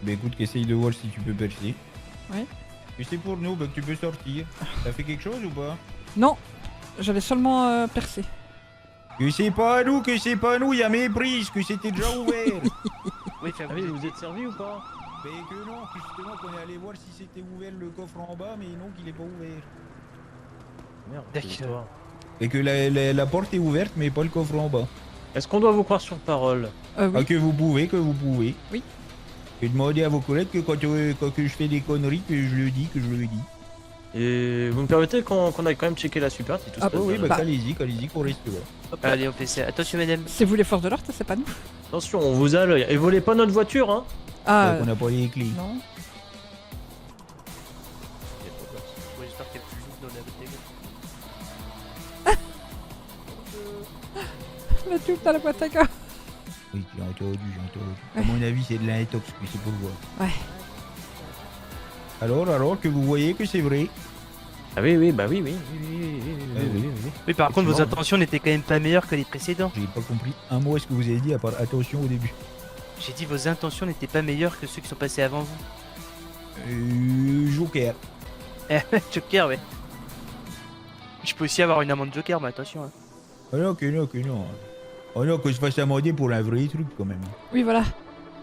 Bah écoute, qu'essaye de voir si tu peux percer. Ouais. Et c'est pour nous, bah que tu peux sortir. T'as fait quelque chose ou pas? Non, j'allais seulement percer. Que c'est pas à nous, il y a méprise, que c'était déjà ouvert. Oui, vous êtes servi ou pas? Mais que non, justement qu'on est allé voir si c'était ouvert le coffre en bas, mais non, qu'il est pas ouvert. Merde, D'accord. Et que la porte est ouverte, mais pas le coffre en bas. Est-ce qu'on doit vous croire sur parole? Oui. Ah, que vous pouvez. Oui. Et demandez à vos collègues que quand que je fais des conneries, que je le dis. Et vous me permettez qu'on aille quand même checker la super si tout Ah, se passe oui, bien. bah allez-y, qu'on reste là. Hop, Allez, on fait ça. Attention, madame. C'est vous les forces de l'ordre, c'est pas nous. attention, on vous a l'œil. Et volez pas notre voiture, hein. Ah, On n'a pas les clés. non. J'espère qu'il y a plus de dans la bouteille. Le tube dans la boîte à gants. Oui, j'ai entendu. À mon avis, c'est de l'intox, mais c'est pour voir. Ouais. Alors, que vous voyez que c'est vrai. Ah oui, bah oui. Oui, par contre, vos Effectivement. intentions n'étaient quand même pas meilleures que les précédents. J'ai pas compris un mot à ce que vous avez dit, à part attention au début. J'ai dit vos intentions n'étaient pas meilleures que ceux qui sont passés avant vous. Joker. Joker, ouais. Je peux aussi avoir une amende Joker, mais attention. Hein. Ah non, que non. Oh non, que je fasse amender pour un vrai truc, quand même. Oui, voilà.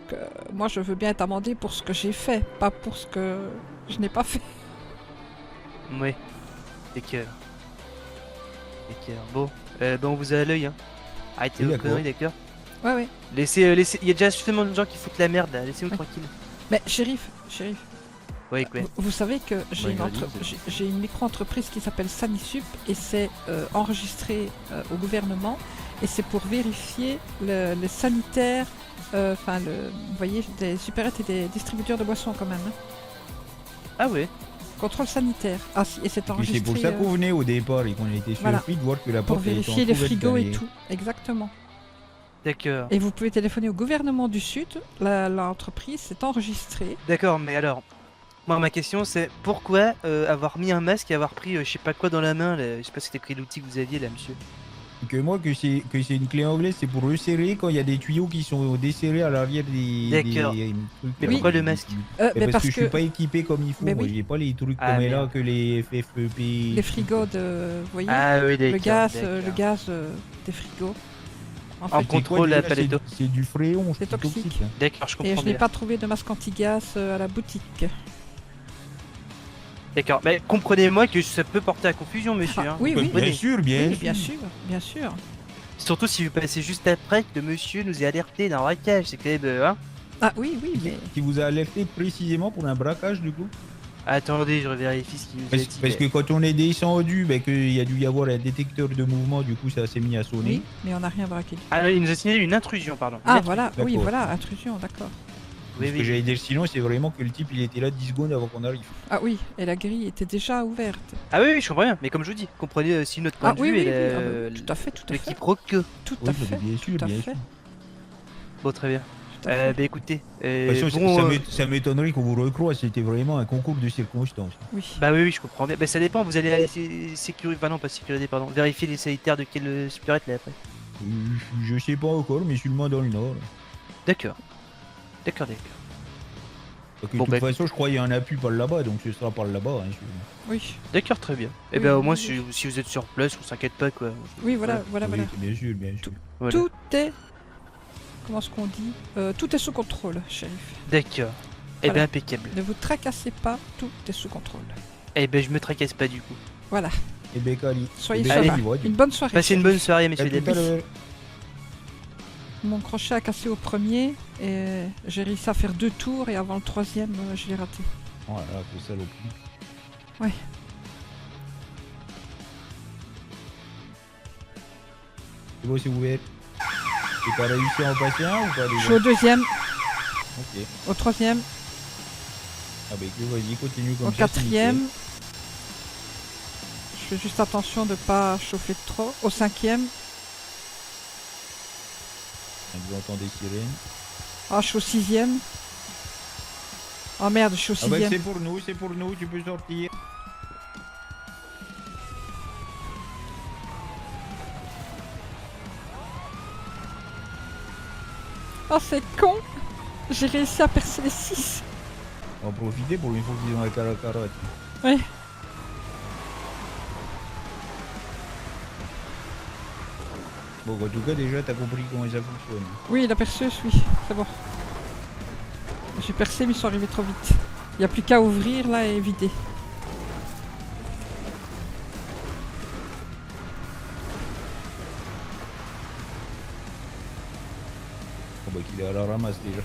Que moi, je veux bien être amendé pour ce que j'ai fait, pas pour ce que je n'ai pas fait. Ouais. D'accord. Bon, on vous a à l'œil, hein. Arrêtez Oui, vos d'accord. conneries, d'accord. Ouais. Laissez, il y a déjà suffisamment de gens qui foutent la merde, là. Laissez-nous Ouais. tranquille. Mais shérif, Ouais, quoi. vous savez que j'ai Ouais, j'ai une micro-entreprise qui s'appelle Sanisup et c'est enregistré au gouvernement et c'est pour vérifier le sanitaire, vous voyez, des supérettes et des distributeurs de boissons quand même. Hein. Ah ouais. Contrôle sanitaire. Ah si, et c'est Et c'est enregistré pour ça qu'on venait au départ et qu'on a été voilà. surpris de voir que la pour porte était vérifier les entrouverte frigos dans et les- tout. Exactement. D'accord. Et vous pouvez téléphoner au gouvernement du Sud, l'entreprise c'est enregistré. D'accord, mais alors, moi ma question c'est pourquoi avoir mis un masque et avoir pris je sais pas quoi dans la main, là, je sais pas c'était quel outil que vous aviez là, monsieur. Que moi, que c'est une clé anglaise, c'est pour resserrer quand il y a des tuyaux qui sont desserrés à l'arrière des D'accord. trucs. Mais pourquoi le masque Mais parce que je suis pas équipé comme il faut, Mais moi oui. j'ai pas les trucs Ah, comme là merde. que les FFEP. Les frigos de, vous voyez, Ah oui, d'accord. le gaz, d'accord. des frigos. En En fait, C'est quoi, contrôle déjà, à Paletto. C'est du fréon, C'est toxique. hein. D'accord, je et comprends je n'ai bien. pas trouvé de masque anti-gaz à la boutique. D'accord, mais comprenez-moi que ça peut porter à confusion, monsieur. Ah, hein. oui, oui. Bien sûr, bien Oui, sûr. bien sûr. Surtout si vous passez juste après que le monsieur nous ait alerté d'un braquage, c'est quand même. Hein. Ah oui, mais Qui vous a alerté précisément pour un braquage du coup? Attendez, je vérifie ce qu'il nous a dit. Parce que quand on est descendu, qu'il y a dû y avoir un détecteur de mouvement, du coup ça s'est mis à sonner. oui, mais on n'a rien braqué. Ah non, il nous a signalé une intrusion, pardon. Ah Une voilà, oui, d'accord. voilà, intrusion, d'accord. Oui, Ce que oui. j'allais dire sinon, c'est vraiment que le type il était là 10 secondes avant qu'on arrive. Ah oui, et la grille était déjà ouverte. Ah oui, je comprends bien, mais comme je vous dis, comprenez aussi notre point Ah de oui, vue oui, et oui, le- ah bah oui, tout à fait, tout à le fait. quiproquo. Tout Oui, à fait, bien sûr, tout à bien fait. sûr. Bon, très bien. Tout à fait. Bah écoutez, De toute façon, bon, ça m'étonnerait qu'on vous recroise, c'était vraiment un concours de circonstances. Oui. bah oui, je comprends bien. Bah ça dépend, vous allez aller sécurité, enfin non, pas sécurité, pardon, vérifier les sanitaires de quelle supérette là après. Je sais pas encore, mais sûrement dans le nord. D'accord. D'accord. Donc, de Bon, toute bah, façon, je crois qu'il y en a plus par là-bas, donc ce sera par là-bas. Hein, Oui, D'accord, très bien. Et Oui, ben au oui, moins oui. si vous êtes sur place, on s'inquiète pas quoi. oui, voilà, voilà, Oui, voilà. bien sûr, bien sûr. Voilà. Tout est... Comment est-ce qu'on dit Tout est sous contrôle, shérif. D'accord. Eh Voilà. ben impeccable. Ne vous tracassez pas, tout est sous contrôle. Eh ben je me tracasse pas du coup. Voilà, Et Bécali. soyez Eh ben, sereins. il voit, Une bonne soirée. Passez une bonne soirée, À messieurs tout dames. à l'heure. Mon crochet a cassé au premier et j'ai réussi à faire 2 tours et avant le 3e, je l'ai raté. Oh là là, que saloperie. Ouais. C'est bon, c'est ouvert. Et t'as réussi à en passer un ou pas Je déjà suis au 2e, Ok. au 3e, Ah bah écoute, vas-y, continue comme au ça. c'est 4e. nickel. Je fais juste attention de pas chauffer trop. Au 5e, Vous entendez des sirènes. ah, je suis au 6e. Oh merde, je suis au Ah bah 6e. c'est pour nous, tu peux sortir. Oh, c'est con! J'ai réussi à percer les 6. On va en profiter pour une fois qu'ils ont la carotte. Ouais. Bon, en tout cas, déjà, t'as compris comment ça fonctionne. Oui, la perceuse, oui, c'est bon. J'ai percé, mais ils sont arrivés trop vite. Il n'y a plus qu'à ouvrir là et vider. Bon, bah, qu'il est à la ramasse déjà.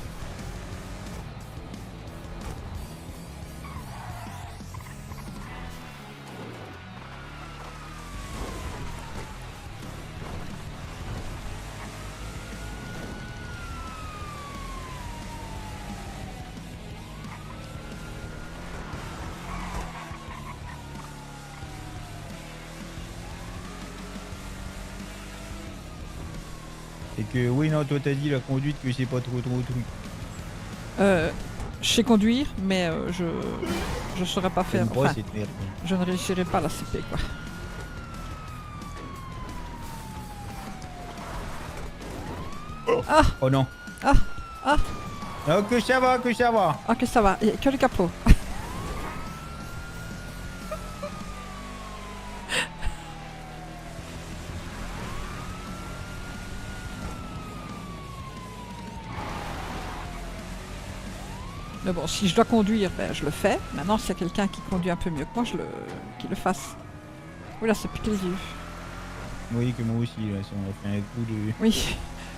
Et que, oui, non, toi t'as dit la conduite que c'est pas trop truc. Je sais conduire, mais je saurais pas faire. J'aime pas Enfin, cette merde. je ne réussirai pas la CP, quoi. Oh non. Ah, ah. Non, que ça va, que ça va. Ok, ça va. Il n'y a que le capot. Mais bon, si je dois conduire, ben, je le fais. Maintenant, s'il y a quelqu'un qui conduit un peu mieux que moi, qu'il le fasse. Oula, c'est piqué les yeux. Oui, que moi aussi, là, ça m'a fait un coup de... Oui,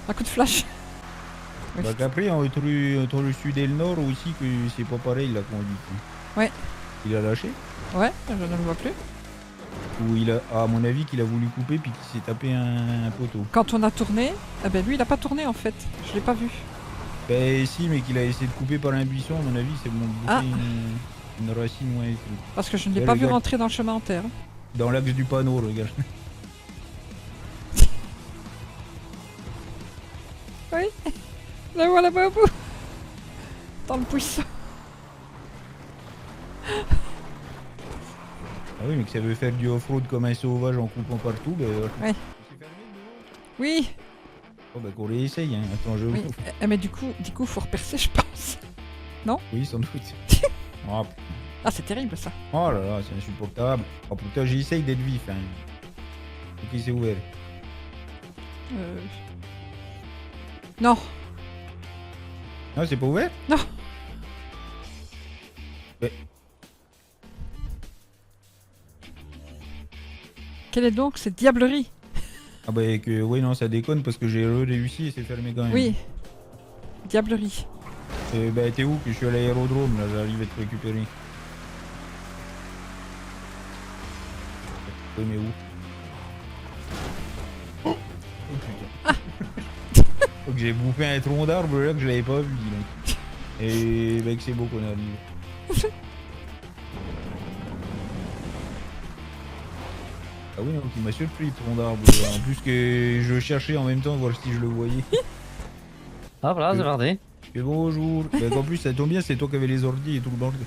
un coup de flash. Oui. Bah qu'après, entre le sud et le nord aussi, que c'est pas pareil la conduite. Ouais. Il a lâché. Ouais, je ne le vois plus. Ou il a, à mon avis, qu'il a voulu couper puis qu'il s'est tapé un poteau. Quand on a tourné, eh ben lui, il a pas tourné en fait. Je l'ai pas vu. Ben si, mais qu'il a essayé de couper par un buisson, à mon avis, c'est bon. Ah. Une racine, ouais. Parce que je ne l'ai Ouais, pas le vu gars- rentrer dans le chemin en terre. Dans l'axe du panneau, regarde. Oui, le voilà pas au bout. Dans le buisson. Ah oui, mais que ça veut faire du off-road comme un sauvage en coupant partout, ben... Ouais. Oui, Oh bah qu'on réessaye, hein. Attends, je... oui. Mais du coup, faut repercer, je pense. Oui, sans doute. Oh, putain. Ah, c'est terrible ça. Oh là là, c'est insupportable. Oh putain, j'essaye d'être vif, hein. Ok, c'est ouvert. Non, Non, c'est pas ouvert? Non. Mais... quelle est donc cette diablerie? Ah bah que... Oui, non, ça déconne parce que j'ai réussi et c'est fermé quand même. Oui, diablerie. Bah t'es où? Que je suis à l'aérodrome, là, j'arrive à te récupérer. Oui, mais où? Oh putain. Donc j'ai bouffé un tronc d'arbre là que je l'avais pas vu, dis donc. Et bah que c'est beau qu'on arrive. Ah oui, donc il m'a surpris le tronc d'arbre. En plus que je cherchais en même temps voir si je le voyais. Ah voilà, c'est parti. Et bonjour. Bah qu'en plus ça tombe bien, c'est toi qui avais les ordi et tout le bordel.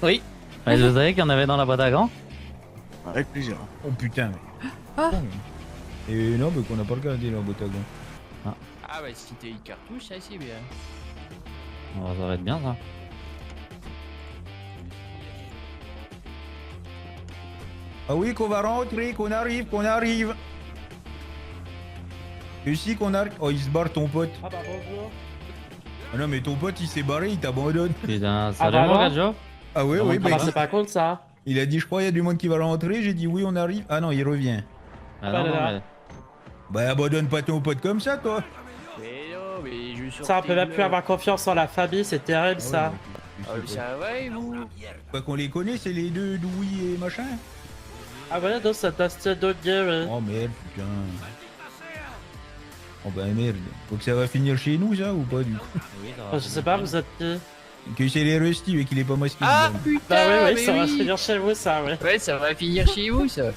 Oui. Mais je savais qu'il y en avait dans la boîte à gants. Avec plaisir. Oh putain. Mais... Ah. Con, mais. Et non, mais qu'on n'a pas regardé la boîte à gants. Ah bah si t'as une cartouche, ça c'est bien. Oh, ça va être bien ça. Ah oui, qu'on va rentrer, qu'on arrive, qu'on arrive. Et si qu'on arrive. Oh, il se barre ton pote. Ah bah bonjour. Ah non, mais ton pote il s'est barré, il t'abandonne. Putain, Ah, salut bah mon alors Gajo. Ah ouais, Comment ouais, tu bah vas Ah, c'est pas cool ça. il a dit, je crois, il y a du monde qui va rentrer. J'ai dit, oui, on arrive. Ah non, il revient. Ah Bah non, là, non, là. mais... Bah, abandonne pas ton pote comme ça, toi. Mais non, mais je suis Ça, on peut même plus avoir confiance en la famille, c'est terrible ça. Ah, ça va et vous? Pas qu'on les connaît, c'est les deux Louis et machin. Ah ouais, non, ça t'a stylé d'autres games. Oh merde, putain. Oh bah merde. Faut que ça va finir chez nous, ça, ou pas, du coup? Oui, ça va. Je sais pas, vous êtes qui? Que c'est les Rusty, mais qu'il est pas masqué. Ah bizarre. putain, Bah ouais, mais ça va oui. finir chez vous, ça, ouais. Ouais, ça va finir chez vous ça.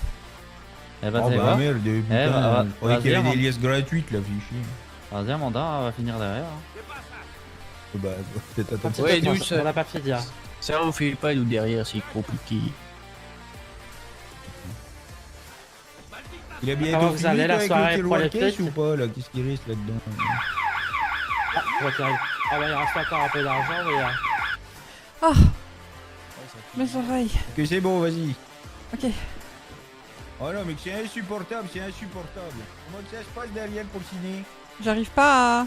Eh bah, Oh t'es bah quoi? merde, putain. bah, Je croyais qu'il y avait vas-y, des liasses gratuites, là, fichier. Vas-y, Amanda, on va finir derrière. Bah, peut-être attendre. Ouais, On nous, ça, a pas fini. Hein. ça on fait pas nous derrière, c'est compliqué. Il a bien Comment été vous allez, fini, la avec soirée le tiroir politique caisse ou pas, là? Qu'est-ce qui reste là-dedans? Ouais, terrible. Ah bah il reste encore un peu d'argent, mais... Ah, mes oreilles. Que c'est bon, vas-y. Ok. Oh non, mais que c'est insupportable, c'est insupportable. Comment que ça se passe derrière pour le ciné? J'arrive pas à...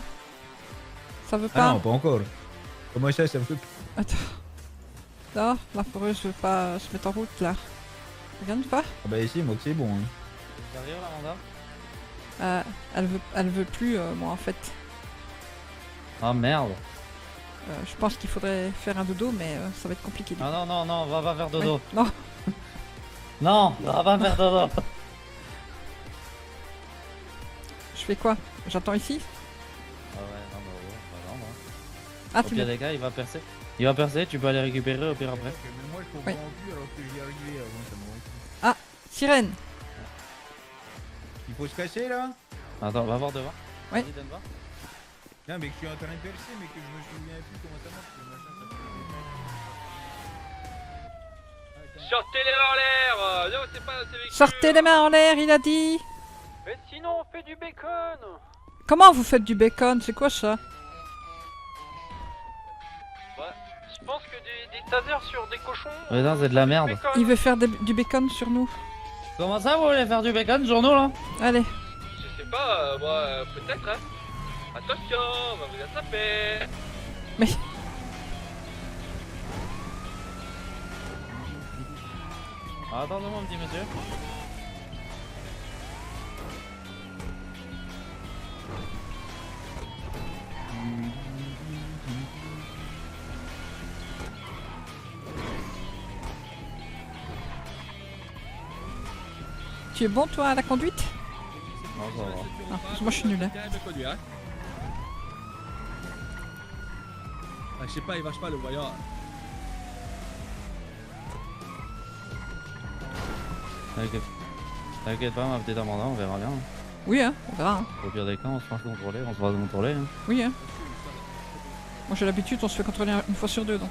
Ça veut Ah pas. non, pas encore. Comment ça, ça veut Attends. Non, la foreuse veut pas se mettre en route là. Regarde pas. Ah bah si, moi que c'est bon. Hein. Derrière, Amanda? Elle veut plus, moi en fait. Ah merde. Je pense qu'il faudrait faire un dodo, mais ça va être compliqué. Ah non, non, non, va faire dodo. Ouais, non. Non, va pas faire dodo. Je fais quoi? J'attends ici? Ah ouais, non, bah non, non. Ah, Au tu pire me... des cas, il va percer. Il va percer, tu peux aller récupérer au pire après. Mais moi je Oui. comprends plus alors que j'y arrivais avant, ça me rend fou. Sirène! Il faut se casser là? Attends, va voir devant. Ouais. Vas-y, donne voir. Non mais que je suis en train de percer mais que je me souviens plus comment ça marche. Le machin, ça fait... Sortez les mains en l'air. Non, c'est pas c'est véhicule. Sortez les mains en l'air, il a dit! Mais sinon, on fait du bacon. Comment vous faites du bacon? C'est quoi ça? Je pense que des tasers sur des cochons. Mais non, c'est de la merde. bacon. Il veut faire du bacon sur nous. Comment ça, vous voulez faire du bacon sur nous là? Allez. Je sais pas, moi, peut-être, hein. Attention, on va vous attraper. Mais... Ah, attendez-moi, mon petit monsieur. Tu es bon toi à la conduite? Non, ça va. Ah, moi je suis nul. Hein. Ah, je sais pas, il vache pas le voyant. T'inquiète pas, ma petite Amanda, on verra bien. Oui, hein, on verra. Hein. Au pire des cas, on se fera contrôler, on se fera contrôler. Hein. Oui, hein. Moi j'ai l'habitude, on se fait contrôler une fois sur deux donc.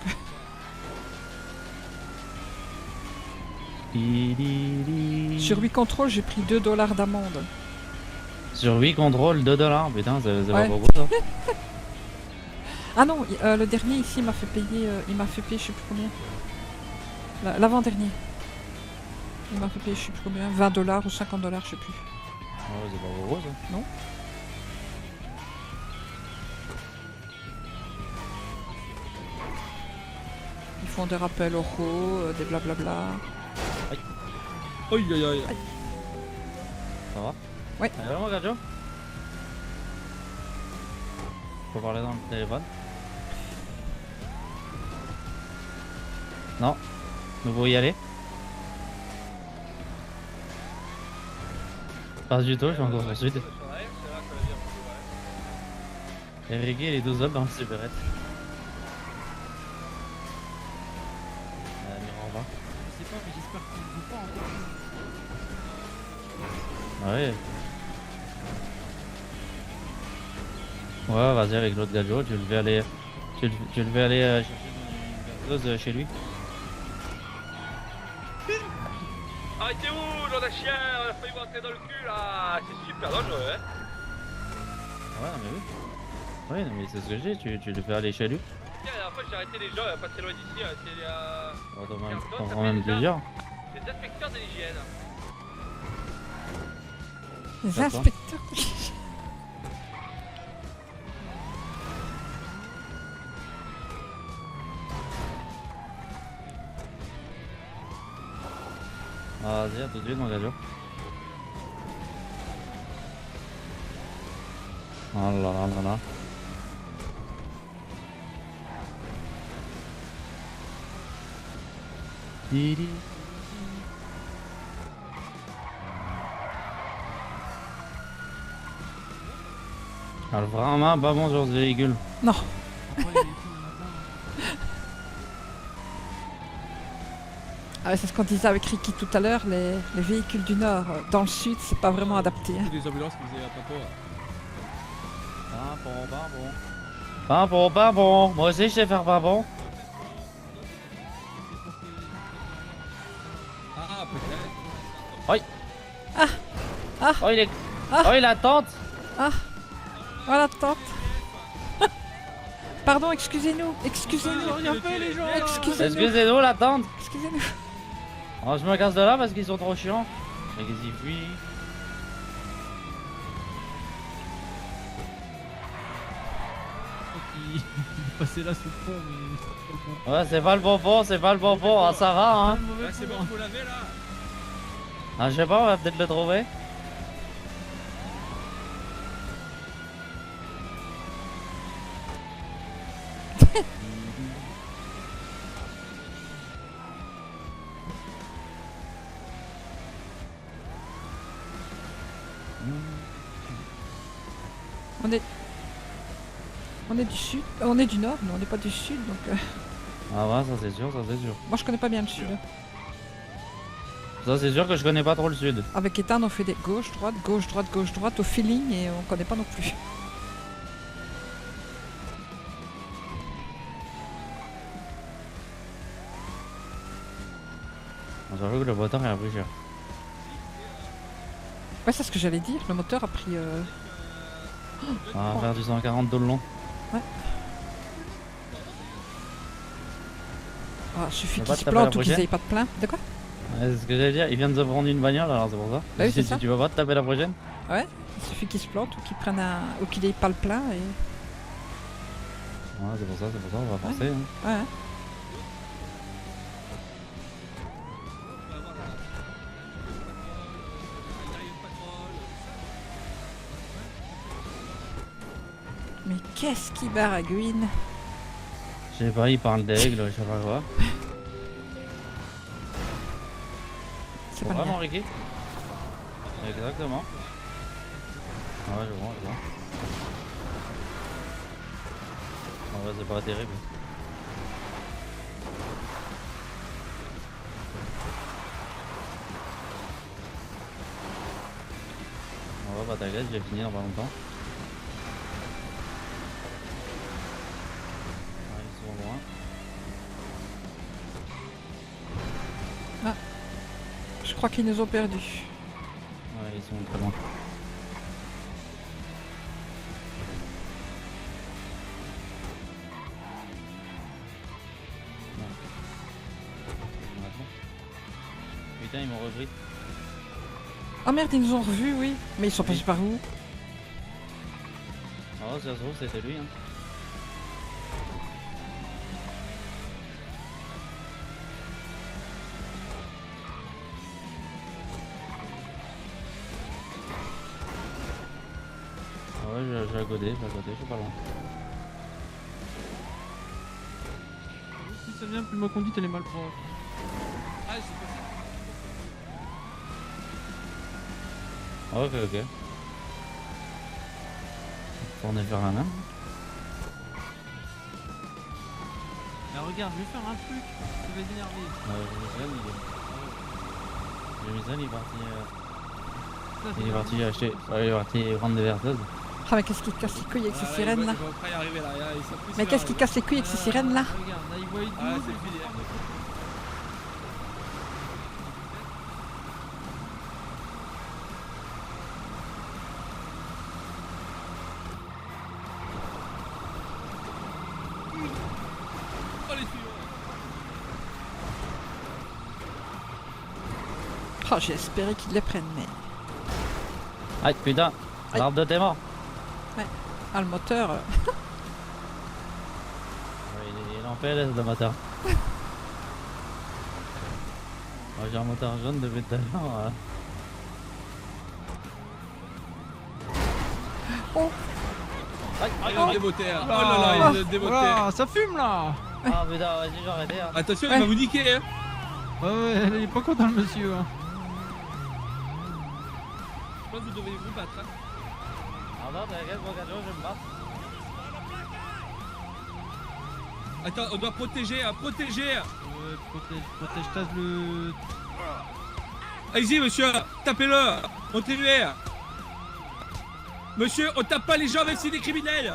Sur 8 contrôles, j'ai pris 2 $ d'amende. Sur 8 contrôles, 2 $, putain, c'est Ouais. pas beaucoup ça. Ah non, le dernier ici m'a fait payer, je sais plus combien. L'avant-dernier. Il m'a fait payer je sais plus combien, 20 $ ou 50 $, je sais plus. Ouais, c'est pas beaucoup ça. Non. Ils font des rappels oraux, des blablabla. Aïe aïe aïe. Ça va? Ouais. Allez, mon Gajo. Faut parler dans le téléphone. Non. Nous pouvons y aller. Pas du tout, je suis en course poursuite. Et Ricky, il est 12 hommes dans le supérette. Au revoir. Je sais pas, mais j'espère qu'il ne joue pas encore. Ouais. Ouais, vas-y avec l'autre Gajo, tu le fais aller. Tu le fais aller chercher une perceuse chez lui. Arrêtez-vous, genre de chien, on a failli vous rentrer dans le cul là. C'est super dangereux, hein. Ouais, mais oui. Oui, non, mais c'est ce que je dis, tu le fais aller chez lui. Tiens, la dernière fois j'ai arrêté les gens, pas très loin d'ici, c'est On t'en Merde, prend ça quand fait même déjà. plusieurs. les inspecteurs de l'hygiène. Les D'accord. inspecteurs. Vas-y, à tout de suite, mon gars. Oh là là là là. Didi. Alors vraiment pas bon sur ce véhicule. Non. Ah ouais, c'est ce qu'on disait avec Ricky tout à l'heure, les véhicules du Nord dans le Sud, c'est pas vraiment adapté. Hein. Des ambulances qui faisaient attentat. Pas bon. Moi aussi je sais faire pas bon. Ah, peut-être. Oui. Ah. Oh il est. Ah. Oh il attend. Voilà, tante. Pardon, excusez-nous. Excusez-nous. Excusez-nous l'attente. Excusez-nous. Oh, je me casse de là parce qu'ils sont trop chiants. Mais qu'est-ce qu'ils fuient? Il passait là sous le pont, mais. Ouais, c'est pas le bonbon, Ah, ça va, hein. Ah, c'est bon, faut laver là. Ah, je sais pas, on va peut-être le trouver. On est du Sud. On est du Nord, mais on n'est pas du Sud, donc... Ah ouais, ça c'est sûr. Moi, je connais pas bien le Sud. Ça c'est sûr que je connais pas trop le Sud. Avec Ethan, on fait des gauche, droite, au feeling, et on connaît pas non plus. J'avoue que le moteur est un peu cher. Ouais, c'est ce que j'allais dire. Le moteur a pris... On va faire du 140 tout le long. Ouais. Ah, suffit On qu'ils va se te taper plantent la ou qu'ils prochaine. aient pas de plein. De quoi? Ouais, c'est ce que j'allais dire, ils viennent de prendre une bagnole alors c'est pour ça. Bah oui, c'est si ça. tu vas pas te taper la prochaine. Ouais, il suffit qu'ils se plantent ou qu'ils prennent un... ou qu'ils aient pas le plein et... Ouais, c'est pour ça, on va forcer. Hein. Ouais. Mais qu'est-ce qui baragouine? Je sais pas, il parle d'aigle, je sais pas quoi. C'est pas le Vraiment mien. Ricky? Exactement. Ouais, je vois. En vrai, c'est pas terrible. On va, bah t'inquiète, j'ai fini dans pas longtemps. Ouais, ils sont loin. Je crois qu'ils nous ont perdus. Ouais, ils sont très loin. Putain, ils m'ont repris. Oh merde, ils nous ont revus, oui. Mais ils sont passés par où? Oh, ça se trouve, c'était lui. Hein. Ouais, j'ai à côté, je suis pas loin. Plus ça vient, plus ma conduite elle est mal propre. Ah, c'est pas ça. Ok. Tourner vers la main. Ah, regarde, je vais faire un truc qui va t'énerver. Il est parti acheter. Ouais, il est parti prendre des verteuses. Ah mais qu'est-ce qui casse les couilles avec ces sirènes là? Il va pas y arriver là. Mais qu'est-ce qui casse les couilles avec ces sirènes là? Regarde, là il voit Ah, c'est le filière. Oh, j'ai espéré qu'ils les prennent, mais... Aïe, putain, Aïe. l'arbre de tes morts. Ah, le moteur... Ouais, il est en PLS le moteur. J'ai un motard jaune depuis tout à l'heure. Oh. Ah, il a déboté. Oh là là, il a déboté. Voilà, ça fume là. Ah putain, vas-y, j'ai arrêté. Hein. Attention, il va vous niquer. Hein. Ouais, il est pas content le monsieur. Hein. Je pense que vous devez vous battre. Hein. Ah non, t'inquiète, mon gars, je vais me battre. Attends, on doit protéger, protéger. Protège Taz le... Allez-y, monsieur, tapez-le. Continuez. Monsieur, on tape pas les gens même si des criminels.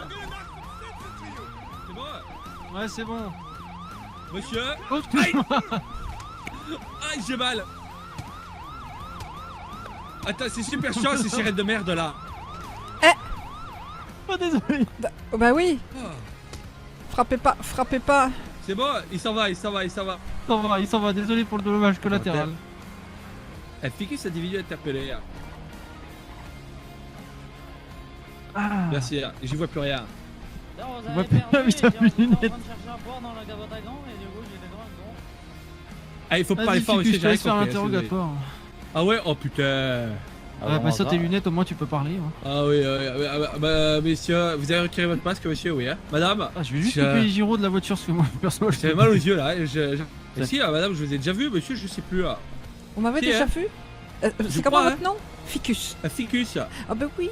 C'est bon? Ouais, c'est bon. Monsieur. Oh, Aïe, aïe, j'ai mal. Attends, c'est super chiant ces sirènes de merde là. Oh, désolé. Bah oui. Oh. Frappez pas. C'est bon, il s'en va. Il s'en va, désolé pour le dommage collatéral. Ficus individu interpellé. Ah. Merci, j'y vois plus rien. Non, vous voit avez plus perdu, avec ta j'étais en train lunette. de chercher un poire dans la cabote à gants et du coup j'étais dans le gant. Ah, il faut pas Vas-y, aller fort, Ficus, monsieur, je te laisse j'ai faire rien compris, l'interrogatoire. Ah ouais, oh putain. Ah, bah ça tes lunettes, au moins tu peux parler. Hein. Ah oui, bah messieurs, vous avez retiré votre masque, monsieur, oui, hein. Madame. Ah, je vais juste couper les gyros de la voiture parce que moi, perso, je J'avais mal aux yeux là. Mais si, madame, je vous ai déjà vu, monsieur, je sais plus là. Vous m'avez Si, déjà hein. vu Je C'est comment crois, votre nom? Ficus. Ficus. Ah bah oui.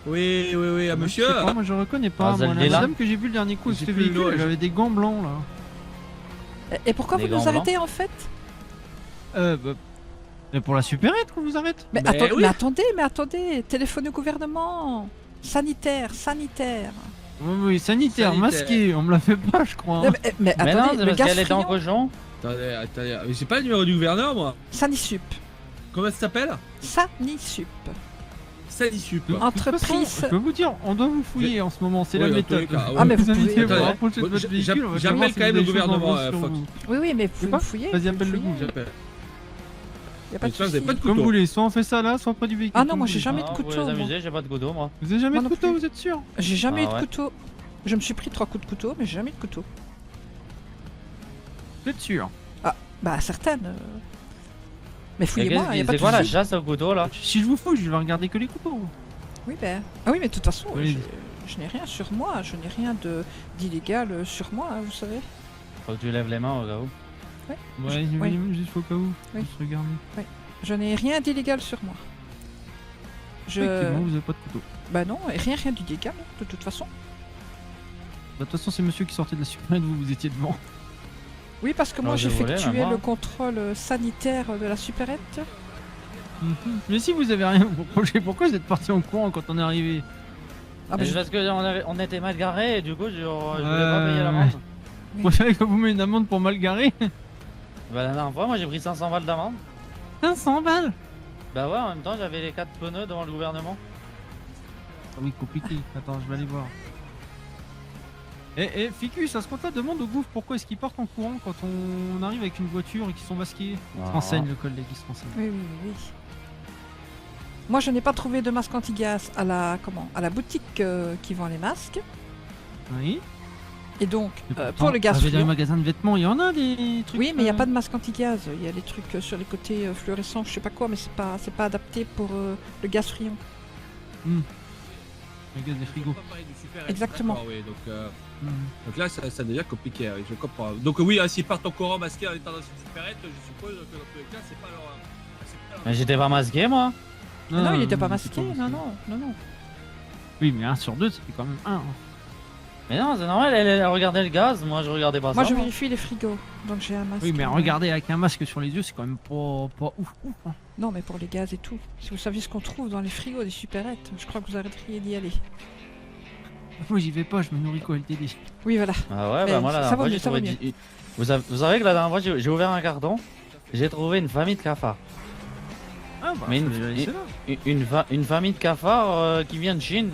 Oui, Ah, monsieur. je sais pas, moi je reconnais pas. Ah, Moi, la Zelda. madame que j'ai vu le dernier coup avec J'ai ce plus le véhicule, nom, elle je- avait des gants blancs là. Et pourquoi Des vous nous gants arrêtez en fait? Bah. Mais pour la supérette qu'on vous arrête. Mais, Mais oui. mais attendez, téléphone au gouvernement. Sanitaire. Oui, sanitaire, Sanitaire. masqué, on me l'a fait pas, je crois. Mais, mais Mais attendez, non, c'est le parce gaz qu'elle était en friand, cochon. Attendez, mais j'ai pas le numéro du gouverneur, moi. Sanisup. Comment ça s'appelle? Sanisup. Sanisup. De toute façon, Entreprise. je peux vous dire, on doit vous fouiller en ce moment, c'est la Oui, en tous les méthode. cas, ouais. Ah, mais vous vous invitez pouvez- à vous Attendez, rapprocher de moi, votre véhicule, on va j'appelle savoir si quand même vous le avez des choses gouvernement, dangereuses sur Fox. vous. Oui, mais vous quoi me fouillez. Vas-y, vous me appelle le fouillez. goût. J'appelle. Y a pas de Vous avez souci. pas de Comme vous couteau. voulez, soit on fait ça là, soit près du véhicule. Ah non, comme moi vous j'ai voulez. jamais de Ah, vous couteau. vous moi. amusez, j'ai pas de couteau moi. Vous avez jamais Moi de non couteau, plus. vous êtes sûr? J'ai jamais Ah eu de ouais. couteau. Je me suis pris 3 coups de couteau, mais j'ai jamais eu de couteau. Vous êtes sûr? Bah certaines. Mais Et fouillez-moi, y a pas c'est de quoi la souci. chasse au couteau là? Si je vous fous, je vais regarder que les couteaux. Oui, ben. Ah oui, mais de toute façon, Oui. je n'ai rien sur moi. Je n'ai rien d'illégal sur moi, hein, vous savez. Faut que tu lèves les mains au cas où. Ouais, Oui. juste au cas où. Oui. Juste regarder. Je n'ai rien d'illégal sur moi. Effectivement, vous avez pas de couteau. Bah non, et rien d'illégal, de toute façon. Bah, de toute façon, c'est monsieur qui sortait de la supérette, vous étiez devant. Oui, parce que moi Alors, j'ai volé, j'effectuais maman. le contrôle sanitaire de la supérette. Mais si vous avez rien à vous reprocher, pourquoi vous êtes parti en courant quand on est arrivé? Ah bah, Mais je- parce on était mal garés et du coup je voulais pas Ouais, payer ouais. l'amende. Oui. Vous savez que vous mettez une amende pour mal garer? Bah la dernière fois moi j'ai pris 500 balles d'amende. 500 balles! Bah ouais en même temps j'avais les 4 pneus devant le gouvernement. Ah oui, compliqué. Attends, je vais aller voir. Eh, Ficus, à ce compte-là, demande au gouffre pourquoi est-ce qu'ils partent en courant quand on arrive avec une voiture et qu'ils sont masqués. Il se Ah. renseigne, le collègue, il se renseigne. Oui. Moi je n'ai pas trouvé de masque anti-gaz à la boutique qui vend les masques. Oui. Et donc, Mais pour pourtant, le gaz dans les fluo. magasins de vêtements, il y en a des trucs. Oui, mais il n'y a pas de masque anti-gaz. Il y a les trucs sur les côtés fluorescents, je sais pas quoi, mais c'est pas adapté pour le gaz friand. Le gaz des frigos. Exactement. D'accord, oui, Mhm. donc là, ça devient compliqué, oui, je comprends. Donc oui, s'ils partent en courant masqués en étant dans une supérette, je suppose que dans tous les cas, c'est pas leur... Mais j'étais pas masqué moi. Non, il était pas c'est masqué. Non. Oui, mais 1 sur 2, ça fait quand même 1. Mais non c'est normal, elle regardait le gaz, moi je regardais pas Moi ça. je vérifie les frigos, donc j'ai un masque. Oui, mais regarder avec un masque sur les yeux, c'est quand même pas ouf. Hein. Non, mais pour les gaz et tout. Si vous saviez ce qu'on trouve dans les frigos des supérettes, je crois que vous arrêteriez d'y aller. Moi, j'y vais pas, je me nourris qu'au LTD. Oui, voilà. Ah ouais Mais bah moi la ça dernière vaut fois mieux, j'ai ça vaut trouvé... Vous savez que la dernière fois j'ai ouvert un carton, j'ai trouvé une famille de cafards. Ah bah, Mais faut les laisser là. Une famille de cafards qui vient de Chine.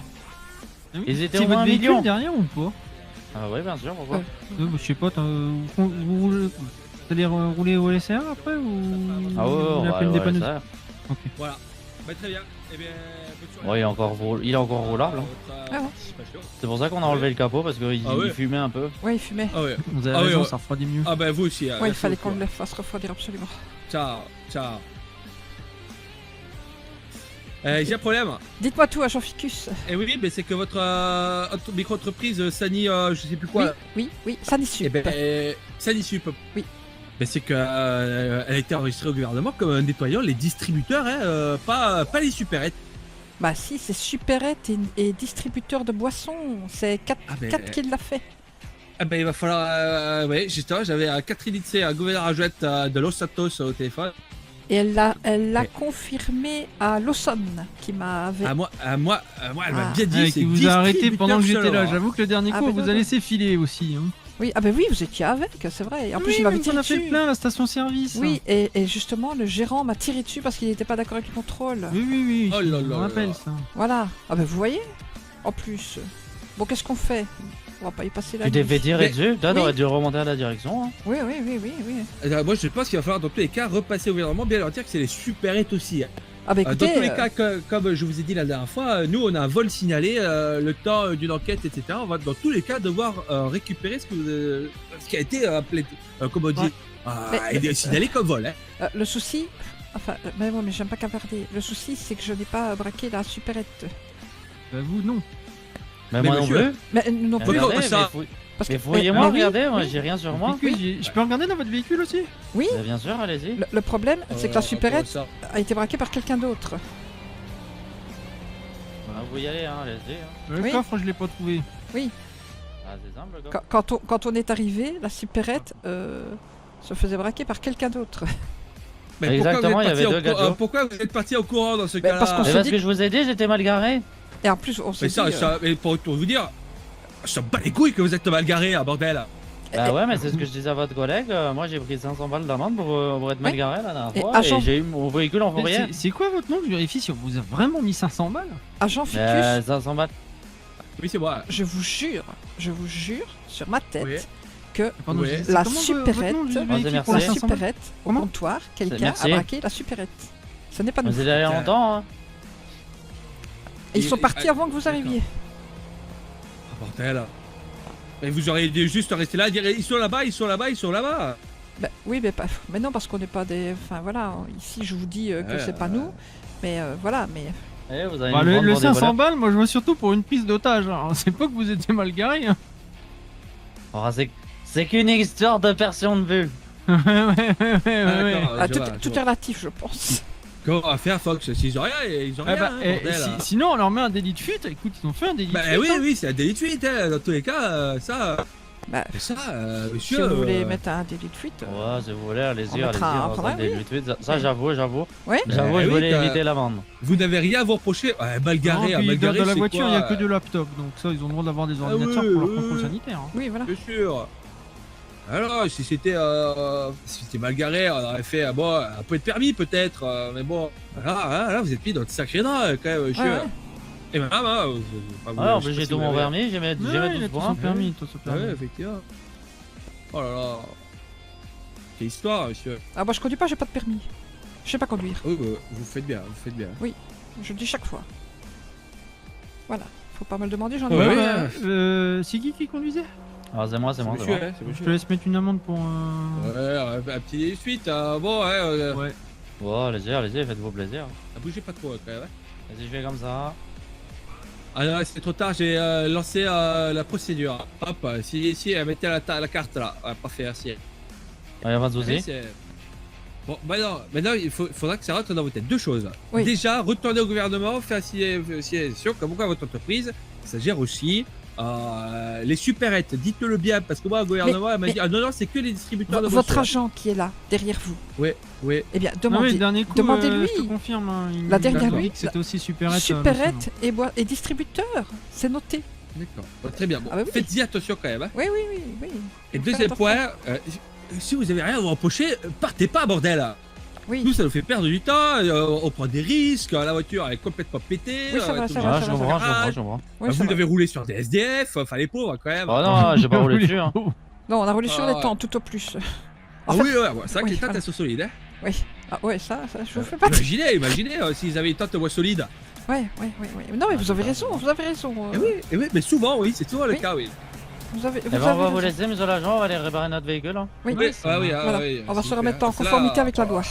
Ah oui. Ils étaient C'est au moins votre un véhicule million. derrière ou pas? Ah ouais bien sûr pourquoi. Bah, je sais pas, vous allez rouler au LSR après ou Ah ouais, vous ouais, appelez une ouais, dépanneuse? ça. Ok. Voilà. Bah, très bien. Eh bien, bonne soirée. Bon, il est encore roulable. Hein. Ah ouais. C'est pour ça qu'on a enlevé le capot parce qu'il Ah ouais. il fumait un peu. Ouais, il fumait. Ah ouais. Vous avez Ah raison, ouais, ça refroidit mieux. Ah bah vous aussi. Ouais, il fallait qu'on le fasse refroidir absolument. Ciao, ciao. J'ai un problème. Dites-moi tout, agent Ficus. Et oui, mais c'est que votre micro-entreprise Sani, je sais plus quoi. Oui, Sanisup. Eh ben, Sanisup. Oui. Ben, c'est que elle a été enregistrée au gouvernement comme nettoyant les distributeurs, hein, pas les supérettes. Bah si, c'est Superette et distributeur de boissons. C'est 4 qui l'a fait. Ah ben il va falloir. Ouais, justement, j'avais Catherine Litzé, un gouverneur adjointe de Los Santos au téléphone. Et elle l'a confirmé à Lawson, qui m'avait... À moi, elle m'a bien dit. Ouais, c'est qui vous a arrêté pendant que j'étais là. distributeur J'avoue que le dernier Ah, coup, bah, on vous a d'accord. laissé filer aussi. Hein. Oui, ah ben oui, vous étiez avec, c'est vrai. Et en plus, Oui, il m'avait mais tiré on a fait dessus. le plein à la station-service. Oui, et justement, le gérant m'a tiré dessus parce qu'il n'était pas d'accord avec le contrôle. Oui. Oh là je là me là rappelle là. ça. Voilà. Ah ben vous voyez. En plus. Bon, qu'est-ce qu'on fait? On va pas y passer la Tu nuit. devais dire dessus, toi Oui. t'aurais dû remonter à la direction. Hein. Oui. Moi, je pense qu'il va falloir dans tous les cas repasser au gouvernement, bien leur dire que c'est les supérettes aussi. Hein. Ah bah Dans écoutez... tous les cas, comme je vous ai dit la dernière fois, nous on a un vol signalé, le temps d'une enquête, etc. On va dans tous les cas devoir récupérer ce qui a été appelé, comment on dit, signalé comme vol. Hein. le souci... Enfin, mais bon, mais j'aime pas cavarder. Le souci, c'est que je n'ai pas braqué la supérette. Bah, vous, non. Mais moi non monsieur, plus. Mais non Oui, plus. comment Regardez, ça Parce mais que- voyez-moi, oui, regardez, moi oui. j'ai rien sur moi. Je peux regarder dans votre véhicule aussi? Oui, Mais bien sûr, allez-y. le problème, c'est que la supérette comment a été braquée par quelqu'un d'autre. Vous y allez, hein, allez-y. Hein. Le Oui. coffre, je l'ai pas trouvé. Ah, c'est simple, le gars. Quand on est arrivé, la supérette se faisait braquer par quelqu'un d'autre. Mais Exactement, il y avait deux gadgets. pourquoi vous êtes parti au courant dans ce Mais cas-là? parce qu'on Mais se parce dit que je vous ai dit, j'étais mal garé. Et en plus, on s'est Mais dit... mais pour vous dire, je t'en bats les couilles que vous êtes mal garé, hein, bordel. Bah ouais, mais c'est ce que je disais à votre collègue. Moi j'ai pris 500 balles d'amende pour être mal Oui. garé la dernière Et fois. agent- Et j'ai eu mon véhicule en Mais fourrière. c'est quoi votre nom? Je vérifie si on vous a vraiment mis 500 balles. Agent Ficus, 500 balles. Oui, c'est moi. je vous jure sur ma tête, Oui. que Pardon, Ouais. c'est La comment supérette- votre nom du Ah, véhicule merci. pour la les 500 balles supérette, au Comment comptoir, quelqu'un a Merci. braqué la supérette. Ce n'est pas nous. Vous êtes allé longtemps, hein. Et ils sont Et- partis avant que vous arriviez. Ah, bordel. Mais vous auriez dû juste rester là et dire ils sont là-bas, ils sont là-bas, ils sont là-bas. Bah, oui, mais non, parce qu'on n'est pas des... Enfin voilà, ici je vous dis que c'est pas nous. Mais voilà, mais... Eh, vous allez Bah, nous prendre le pour des 500 voleurs. balles, moi je vois surtout pour une prise d'otage. Hein. C'est pas que vous étiez mal garé. Hein. Oh, c'est qu'une histoire de persion de vue. ouais. Ah, tout est relatif, je pense. Comment on va faire, Fox? S'ils ont rien, ils ont Ah rien, bah, hein, bordel. sinon on leur met un délit de fuite. Écoute, ils ont fait un délit Bah de fuite. oui, hein. oui, c'est un délit de fuite, hein. Dans tous les cas, ça, Bah, monsieur. si vous voulez mettre un délit de fuite... Ouais, si vous voulez, allez-y, On allez-y. mettra un on va problème, faire des oui. luttes vite. Ça, j'avoue. Ouais. J'avoue, Eh je oui, voulais t'as- éviter l'amende. Vous n'avez rien à vous reprocher. Ouais, mal Non, garé, puis mal garé, dans la c'est voiture, il n'y a quoi, que de laptop. Donc ça, ils ont le droit d'avoir des Ah ordinateurs oui, pour leur oui, contrôle oui. sanitaire. Hein. Oui, voilà. Bien sûr. Alors, si c'était mal garé, on aurait fait bon, un peu de permis peut-être, mais bon, là, vous êtes mis dans de sacrés draps quand même, monsieur. Ouais, ouais. Et voilà, Ouais, en plus, j'ai tout mon permis, j'ai mes Ouais, il a 12 tout son points. permis, tout son permis. Ouais, effectivement. Oh là là. Quelle histoire, monsieur. Ah bah je conduis pas, j'ai pas de permis. Je sais pas conduire. Oui, bah, vous faites bien, vous faites bien. Je le dis chaque fois. Voilà. Faut pas me le demander, j'en ai Ouais, marre. ouais. C'est qui conduisait? Ah, c'est moi, c'est moi. monsieur, c'est moi. hein, c'est Je monsieur. te laisse mettre une amende pour. Ouais, un petit délit de suite, bon, Ouais. Bon, allez-y, faites-vous plaisir. bougez pas trop quand même. Vas-y, je fais comme ça. Ah non, c'est trop tard, j'ai lancé la procédure. Hop, si, mettez la carte là, on va pas faire si. Ouais, pas de soucis. C'est- Bon, maintenant il faudra que ça rentre dans vos têtes. Deux choses. Oui. Déjà, retourner au gouvernement, faire signalisation comme quoi votre entreprise, ça gère aussi les supérettes. Dites-le bien, parce que moi, au gouvernement, elle m'a dit ah non, c'est que les distributeurs de Votre boissons. agent qui est là, derrière vous, Oui. eh bien, Non, mais demandez. le dernier coup, demandez-lui. je te confirme. Hein, La dernière il m'a nuit, dit que c'était aussi supérette. Supérette et distributeur, c'est noté. D'accord. Bon, très bien. Bon, Ah bah oui. faites-y attention quand même. Hein. Oui. Et Faut faire deuxième attention. point, si vous avez rien à vous empocher, partez pas, bordel. Oui. Nous, ça nous fait perdre du temps, on prend des risques, la voiture elle est complètement pétée. Oui, ça va, tout ça le va, monde Ah, ça je va, comprends, ça je va. comprends. Oui, vous ça va. devez rouler sur des SDF, enfin les pauvres quand même. Oh non, j'ai pas roulé dessus. Hein. Non, on a roulé sur Ah, les ouais. temps, tout au plus. Ah En fait- oui, ouais, c'est vrai que oui, les têtes voilà. elles sont solides. Hein. Oui. Ah ouais, ça je vous fais pas. Imaginez s'ils avaient tant de voix solides. Ouais. Non mais vous avez raison. Eh oui, mais souvent, oui, c'est souvent le cas, oui. Vous avez Eh ben, on va vous laisser, monsieur l'agent, on va aller réparer notre véhicule. Hein. Oui, Voilà. On va se remettre en conformité avec la loi.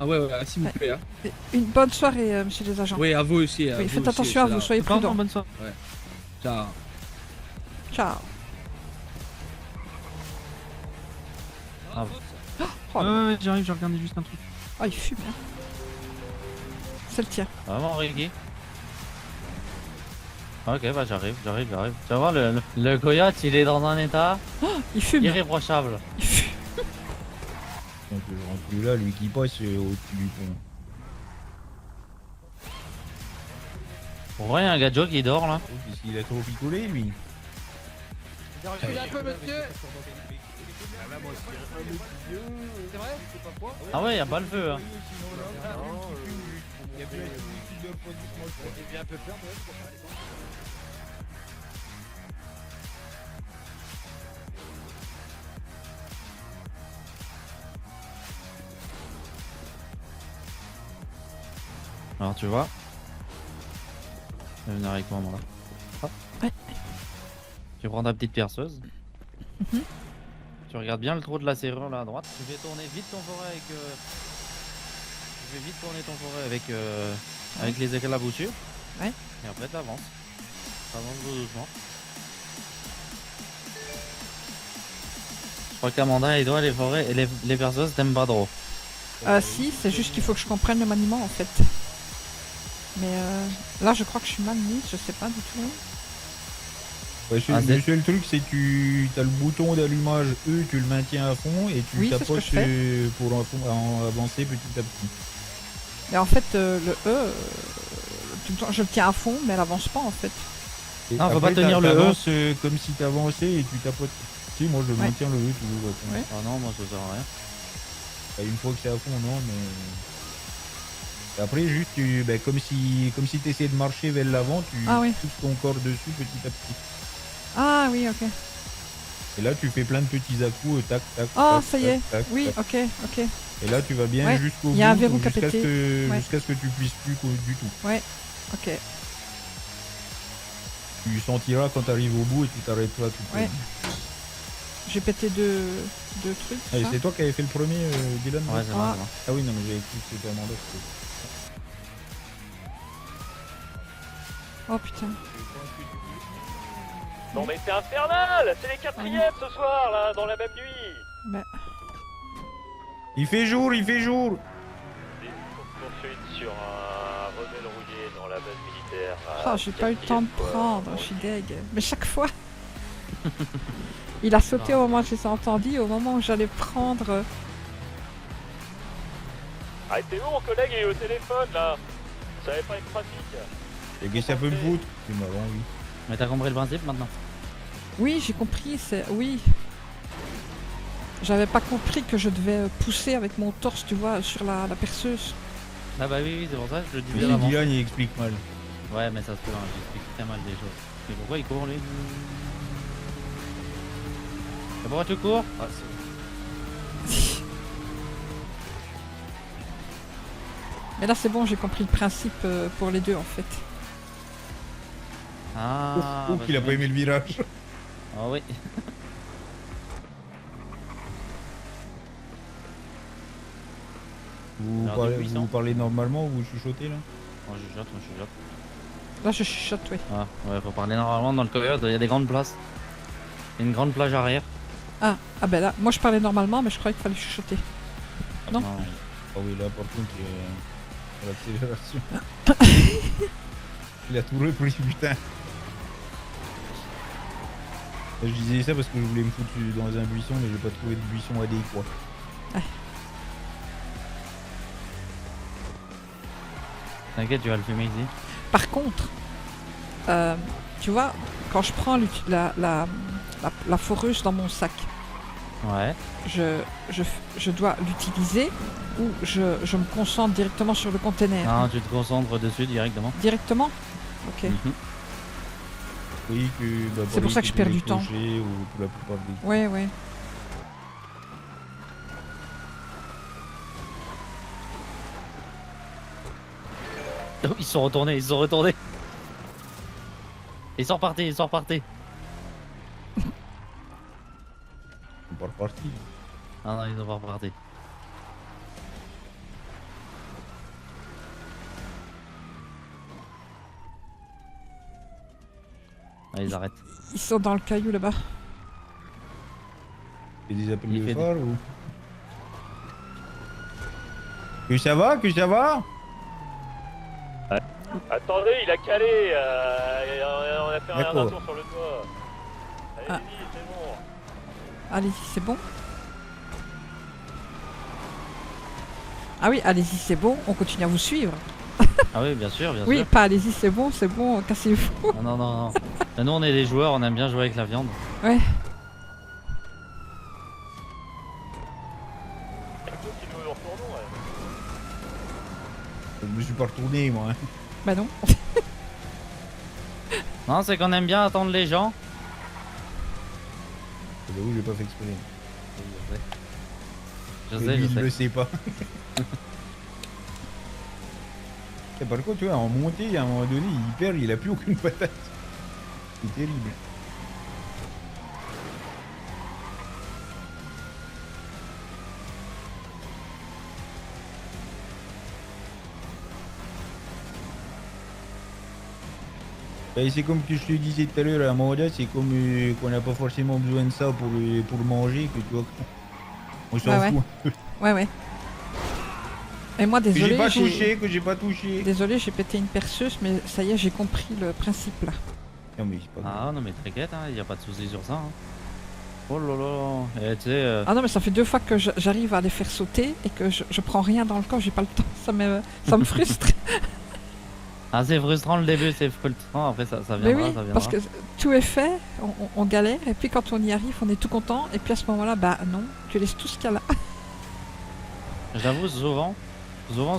Ah ouais, s'il vous plaît. Hein. Une bonne soirée, monsieur les agents. Oui, à vous aussi. Oui, faites attention à vous, soyez prudents. Bonne soirée. Ciao. Ciao. Ah, Ouais, j'arrive, j'ai regardé juste un truc. Oh, il fume. Hein. C'est le tien. Vraiment, Ricky. Ok, bah j'arrive. Tu vas voir, le coyote, il est dans un état Il fume. irréprochable. Il fume. Donc je rentre plus là, lui qui passe au-dessus du pont. Pour rien, un gadjo qui dort là. Oh, puisqu'il a trop picolé, lui. Reculez un peu, monsieur. Ah ouais, y'a pas le feu. Hein. Alors tu vois, je vais venir avec moi là. Hop. Ouais. Tu prends ta petite perceuse. Tu regardes bien le trou de la serrure là à droite. Tu fais tourner vite ton forêt avec. Tu fais vite tourner ton forêt avec les éclaboussures. Ouais. Et après t'avances. T'avances doucement. Je crois qu'Amanda et toi les forêts et les perceuses t'aimes pas trop. Si, c'est juste qu'il faut que je comprenne le maniement en fait. Mais là, je crois que je suis mal mise, je sais pas du tout. Ouais, le seul truc, c'est que tu as le bouton d'allumage E, tu le maintiens à fond et tu Oui, c'est ce que tapotes je fais. pour avancer petit à petit. Mais en fait, le E, tout le temps, je le tiens à fond, mais elle avance pas en fait. Et Non, faut après, pas tenir le E. t'avances, comme si t'avançais et tu tapotes. Si, moi je Ouais. maintiens le E toujours. Attends. Ouais. Ah non, moi ça sert à rien. Bah, une fois que c'est à fond, non, mais. Et après, juste, comme si t'essayais de marcher vers l'avant, tu pousses ton corps dessus petit à petit. Ah oui, ok. Et là, tu fais plein de petits à-coups, tac, tac. Oh, tac, ça y tac, est. tac, Oui, tac. ok. Et là, tu vas bien Ouais, jusqu'au bout. il y a un verrou qui a jusqu'à pété. jusqu'à ce que tu puisses plus du tout. Ouais, ok. Tu sentiras quand tu arrives au bout et tu t'arrêteras tout seul. Ouais. J'ai pété deux trucs. Allez, ça. c'est toi qui avais fait le premier, Dylan? Ouais, c'est moi. Ah oui, non, mais j'avais cru que c'était Amanda. Oh putain. Non mais c'est infernal. C'est les quatrièmes ce soir là, dans la même nuit. Bah. Il fait jour, il fait jour. Poursuite sur un rebelle rouillé dans la base militaire. Oh, j'ai pas eu le temps de prendre, je suis deg. Mais chaque fois, il a sauté au moment où je les ai entendus, au moment où j'allais prendre. Ah, t'es où mon collègue est au téléphone là? Ça va pas être pratique. Et qu'est-ce que ça peut me foutre? C'est marrant, oui. Mais t'as compris le principe maintenant? Oui, j'ai compris, c'est. Oui. J'avais pas compris que je devais pousser avec mon torse, tu vois, sur la perceuse. Ah bah oui, c'est pour ça que je le disais Mais avant. Dylan, il explique mal. Ouais, mais ça se peut, hein, j'explique très mal des choses. Mais pourquoi il court lui? Et pourquoi tu cours? Ah, Mais là, c'est bon, j'ai compris le principe pour les deux en fait. Ah, Ou bah, qu'il a c'est pas bien. aimé le virage. Ah oui. Vous Alors, parlez, du puissant. vous parlez normalement ou vous chuchotez là? Moi je chuchote, moi je chuchote. Là, je chuchote, oui. Ah, ouais, faut parler normalement dans le coyote, il y a des grandes places. Il y a une grande plage arrière. Ah ben là, moi je parlais normalement, mais je croyais qu'il fallait chuchoter. Non. Ah oui, là par contre, l'accélération. Il a tout repris, putain. Je disais ça parce que je voulais me foutre dans un buisson, mais j'ai pas trouvé de buisson adéquat. T'inquiète, tu vas le fumer ici. Par contre, tu vois, quand je prends la foreuse dans mon sac, Ouais. je dois l'utiliser ou je me concentre directement sur le conteneur? Non, tu te concentres dessus directement. Directement? Ok. Oui, que. Bah, C'est pour ça que je perds du temps. Ou pour la plupart des. Ouais, ouais. Oh, ils sont retournés, ils sont retournés. Ils sont repartis, ils sont repartis. Ils sont pas repartis. Ah non, ils sont pas repartis. Ah, ils arrêtent. Ils sont dans le caillou là-bas. C'est des appels Il de fait phare ou... Que ça va? Que ça va? Attendez, il a calé. On a fait un D'accord. retour sur le toit. Allez-y, Ah. c'est bon. Allez-y, c'est bon. Ah oui, allez-y, c'est bon, on continue à vous suivre. Ah oui, bien sûr, bien Oui, sûr. pas allez-y, c'est bon, cassez-vous. Non, non, non, non. Mais nous, on est des joueurs, on aime bien jouer avec la viande. Ouais. Je me suis pas retourné moi. Hein. Bah non. Non, c'est qu'on aime bien attendre les gens. J'avoue, j'ai pas fait exprès. Je Mais sais, lui, je il sais. le sait pas. Et par contre, tu vois, en montée, à un moment donné, il perd, il a plus aucune patate. C'est terrible. Et c'est comme que je te disais tout à l'heure, à un moment donné, c'est comme qu'on n'a pas forcément besoin de ça pour le manger, que tu vois. On s'en Ouais, fout. Ouais, ouais. Et moi, Que désolé. j'ai pas touché, que j'ai pas touché. Désolé, j'ai pété une perceuse, mais ça y est, j'ai compris le principe là. Non mais c'est pas grave. Ah non, mais t'inquiète, il n'y a pas de soucis sur ça. Hein. Oh là là. Et tu sais. Ah non, mais ça fait 2 fois que j'arrive à les faire sauter et que je prends rien dans le corps, j'ai pas le temps. Ça me frustre. Ah, c'est frustrant le début, c'est frustrant. Après, ça Mais viendra, oui, ça viendra. parce que tout est fait, on galère, et puis quand on y arrive, on est tout content, et puis à ce moment-là, bah non, tu laisses tout ce qu'il y a là. J'avoue, souvent,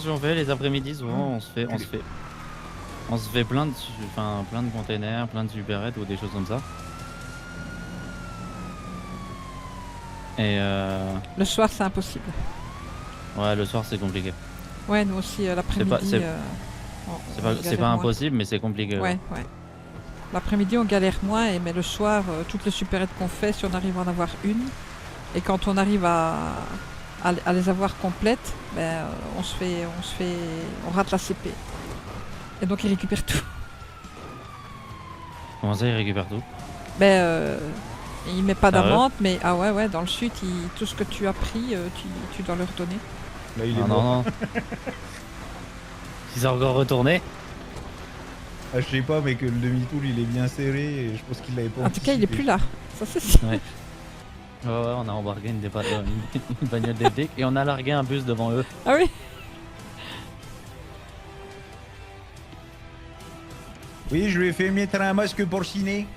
si on fait les après-midi, souvent on se fait plein de containers, plein de supérettes ou des choses comme ça. Et Le soir, c'est impossible. ouais, le soir c'est compliqué. Ouais, nous aussi, l'après-midi. C'est pas impossible, mais c'est compliqué. Ouais, ouais. L'après-midi, on galère moins, mais le soir, toutes les supérettes qu'on fait, si on arrive à en avoir une, et quand on arrive à les avoir complètes, ben, on rate la CP. Et donc, il récupère tout. Comment ça, il récupère tout? Ben, il met pas Ah ouais d'amende, mais ah ouais, dans le sud, tout ce que tu as pris, tu dois leur donner. Là, il est Ah mort. non, non. Ils ont encore retourné. Ah, je sais pas, mais que le demi-tour il est bien serré et je pense qu'il l'avait pas En tout cas, il est anticipé. plus là. Ça, c'est sûr. Ouais. Ouais, on a embarqué une bagnole des flics et on a largué un bus devant eux. Ah oui. Oui, je lui ai fait mettre un masque porciné.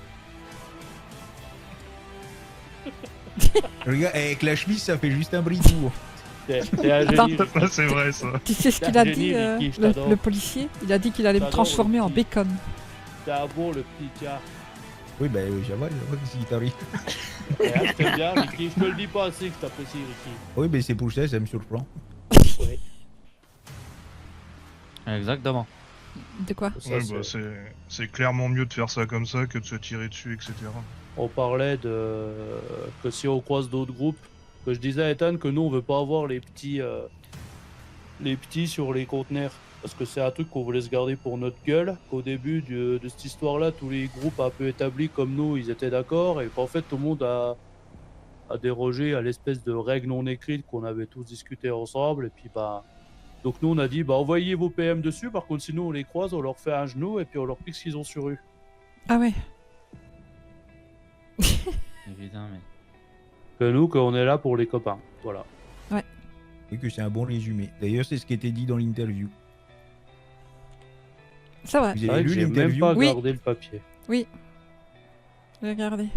Regarde, avec la chemise, ça fait juste un bridou. T'es un Attends. génie. C'est vrai ça. Tu sais ce T'es qu'il un a génie, dit, Ricky, je t'adore. le policier? Il a dit qu'il allait me J'adore, transformer en Ricky. bacon. T'es un bon, le petit gars. Oui, bah, j'avale, qu'est-ce qui t'arrive. Ouais, je t'aime bien, Ricky. Je te le dis pas assez que je t'apprécie, Ricky. Oui, mais c'est pour ça me surprend. Ouais. Exactement. De quoi? Ça, Ouais, c'est- bah, c'est clairement mieux de faire ça comme ça que de se tirer dessus, etc. On parlait de que si on croise d'autres groupes, que je disais à Ethan que nous on veut pas avoir les petits sur les conteneurs parce que c'est un truc qu'on voulait se garder pour notre gueule. Qu'au début de cette histoire-là, tous les groupes un peu établis comme nous, ils étaient d'accord et qu'en fait tout le monde a dérogé à l'espèce de règle non écrite qu'on avait tous discuté ensemble et puis bah donc nous on a dit bah envoyez vos PM dessus. Par contre sinon on les croise, on leur fait un genou et puis on leur pique ce qu'ils ont sur eux. Ah ouais. Évidemment, mais. Que nous qu'on est là pour les copains. Voilà. Et que c'est un bon résumé. D'ailleurs, c'est ce qui était dit dans l'interview. Ça va. Vous C'est avez vrai que lu j'ai même l'interview? pas Oui. gardé le papier. Oui. Regardez.